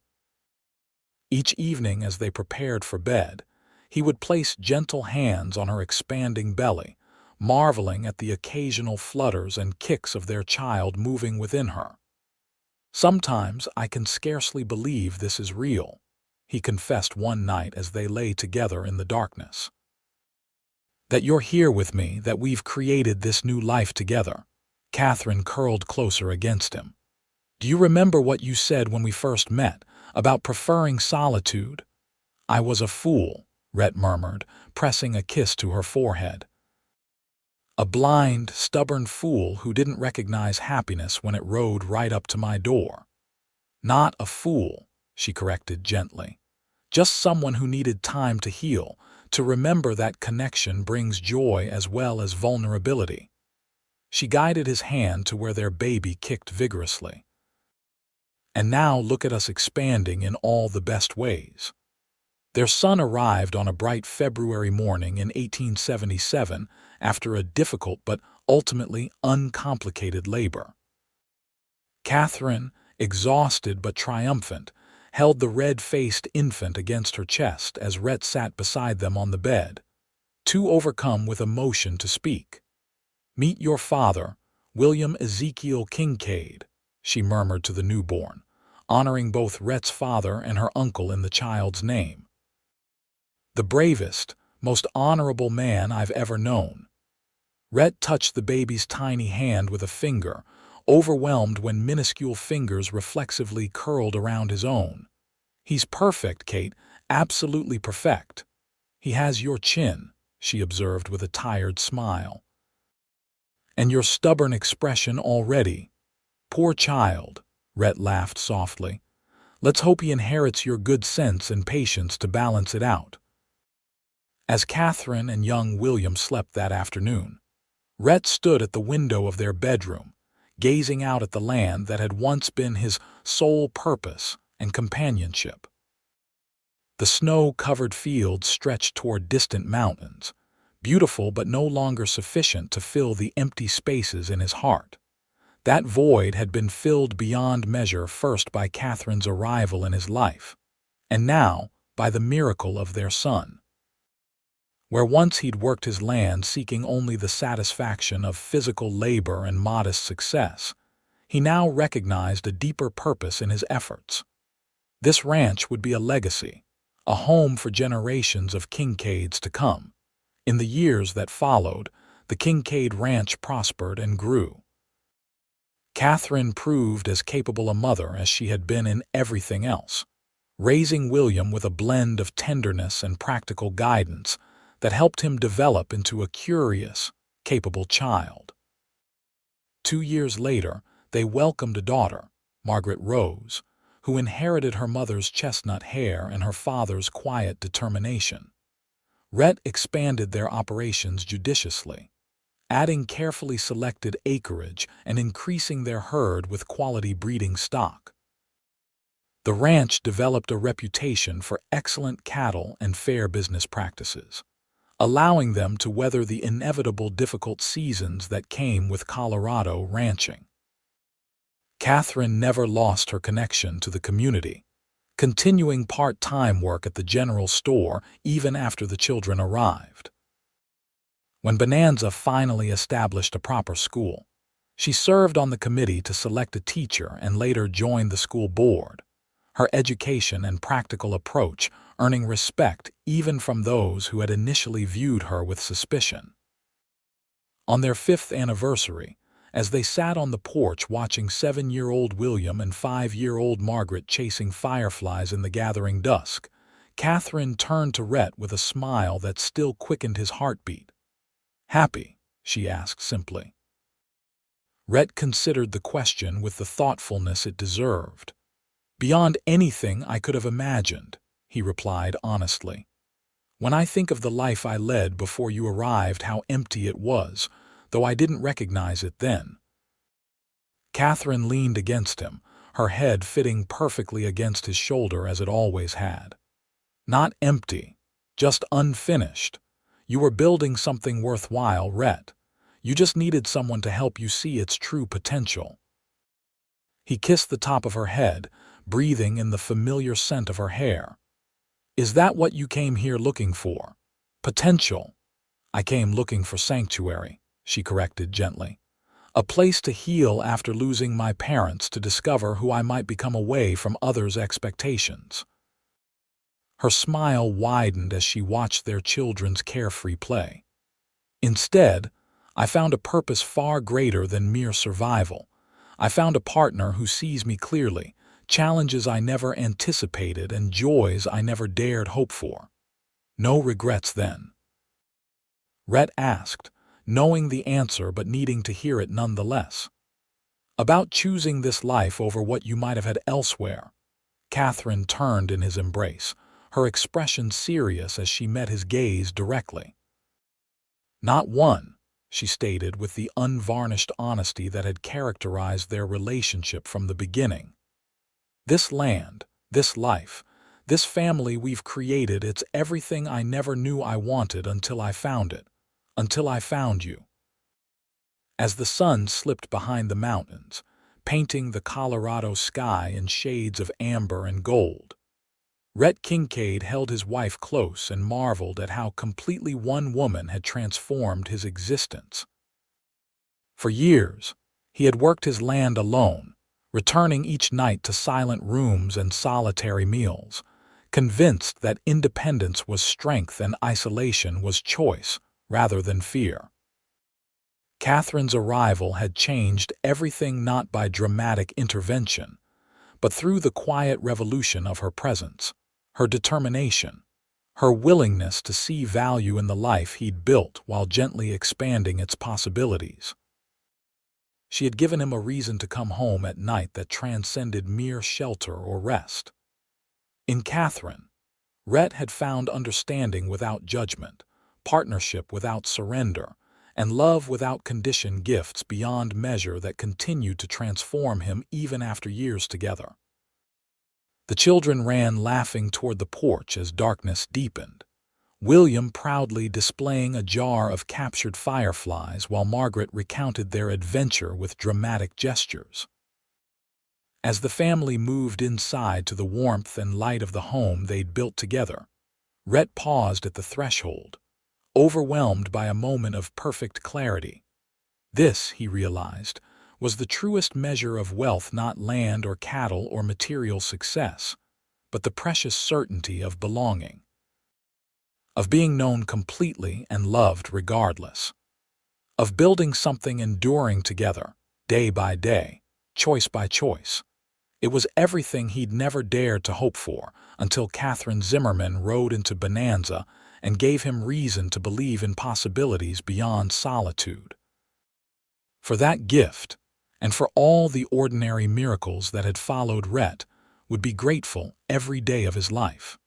Each evening as they prepared for bed, he would place gentle hands on her expanding belly, marveling at the occasional flutters and kicks of their child moving within her. Sometimes I can scarcely believe this is real, he confessed one night as they lay together in the darkness. That you're here with me, that we've created this new life together. Catherine curled closer against him. Do you remember what you said when we first met, about preferring solitude? I was a fool, Rhett murmured, pressing a kiss to her forehead. A blind, stubborn fool who didn't recognize happiness when it rode right up to my door. Not a fool, she corrected gently. Just someone who needed time to heal, to remember that connection brings joy as well as vulnerability. She guided his hand to where their baby kicked vigorously. And now look at us expanding in all the best ways. Their son arrived on a bright February morning in 1877 after a difficult but ultimately uncomplicated labor. Catherine, exhausted but triumphant, held the red-faced infant against her chest as Rhett sat beside them on the bed, too overcome with emotion to speak. Meet your father, William Ezekiel Kincaid, she murmured to the newborn, honoring both Rhett's father and her uncle in the child's name. The bravest, most honorable man I've ever known. Rhett touched the baby's tiny hand with a finger, overwhelmed when minuscule fingers reflexively curled around his own. He's perfect, Kate, absolutely perfect. He has your chin, she observed with a tired smile. And your stubborn expression already. Poor child, Rhett laughed softly. Let's hope he inherits your good sense and patience to balance it out. As Catherine and young William slept that afternoon, Rhett stood at the window of their bedroom, gazing out at the land that had once been his sole purpose and companionship. The snow-covered fields stretched toward distant mountains, beautiful but no longer sufficient to fill the empty spaces in his heart. That void had been filled beyond measure, first by Catherine's arrival in his life, and now by the miracle of their son. Where once he'd worked his land seeking only the satisfaction of physical labor and modest success, he now recognized a deeper purpose in his efforts. This ranch would be a legacy, a home for generations of Kincaids to come. In the years that followed, the Kincaid ranch prospered and grew. Catherine proved as capable a mother as she had been in everything else, raising William with a blend of tenderness and practical guidance that helped him develop into a curious, capable child. 2 years later, they welcomed a daughter, Margaret Rose, who inherited her mother's chestnut hair and her father's quiet determination. Rhett expanded their operations judiciously, adding carefully selected acreage and increasing their herd with quality breeding stock. The ranch developed a reputation for excellent cattle and fair business practices, allowing them to weather the inevitable difficult seasons that came with Colorado ranching. Catherine never lost her connection to the community, continuing part-time work at the general store even after the children arrived. When Bonanza finally established a proper school, she served on the committee to select a teacher and later joined the school board, her education and practical approach earning respect even from those who had initially viewed her with suspicion. On their 5th anniversary, as they sat on the porch watching 7-year-old William and 5-year-old Margaret chasing fireflies in the gathering dusk, Catherine turned to Rhett with a smile that still quickened his heartbeat. "Happy?" she asked simply. Rhett considered the question with the thoughtfulness it deserved. "Beyond anything I could have imagined," he replied honestly. "When I think of the life I led before you arrived, how empty it was, though I didn't recognize it then." Catherine leaned against him, her head fitting perfectly against his shoulder as it always had. "Not empty, just unfinished. You were building something worthwhile, Rhett. You just needed someone to help you see its true potential." He kissed the top of her head, breathing in the familiar scent of her hair. "Is that what you came here looking for? Potential?" "I came looking for sanctuary," she corrected gently. "A place to heal after losing my parents, to discover who I might become away from others' expectations." Her smile widened as she watched their children's carefree play. "Instead, I found a purpose far greater than mere survival. I found a partner who sees me clearly, challenges I never anticipated and joys I never dared hope for." "No regrets then?" Rhett asked, knowing the answer but needing to hear it nonetheless. "About choosing this life over what you might have had elsewhere?" Catherine turned in his embrace, her expression serious as she met his gaze directly. "Not one," she stated with the unvarnished honesty that had characterized their relationship from the beginning. "This land, this life, this family we've created, it's everything I never knew I wanted until I found it, until I found you." As the sun slipped behind the mountains, painting the Colorado sky in shades of amber and gold, Rhett Kincaid held his wife close and marveled at how completely one woman had transformed his existence. For years, he had worked his land alone, returning each night to silent rooms and solitary meals, convinced that independence was strength and isolation was choice rather than fear. Catherine's arrival had changed everything, not by dramatic intervention, but through the quiet revolution of her presence, her determination, her willingness to see value in the life he'd built while gently expanding its possibilities. She had given him a reason to come home at night that transcended mere shelter or rest. In Catherine, Rhett had found understanding without judgment, partnership without surrender, and love without condition, gifts beyond measure that continued to transform him even after years together. The children ran laughing toward the porch as darkness deepened, William proudly displaying a jar of captured fireflies while Margaret recounted their adventure with dramatic gestures. As the family moved inside to the warmth and light of the home they'd built together, Rhett paused at the threshold, overwhelmed by a moment of perfect clarity. This, he realized, was the truest measure of wealth, not land or cattle or material success, but the precious certainty of belonging, of being known completely and loved regardless, of building something enduring together, day by day, choice by choice. It was everything he'd never dared to hope for until Catherine Zimmermann rode into Bonanza and gave him reason to believe in possibilities beyond solitude. For that gift, and for all the ordinary miracles that had followed Rhett, would be grateful every day of his life.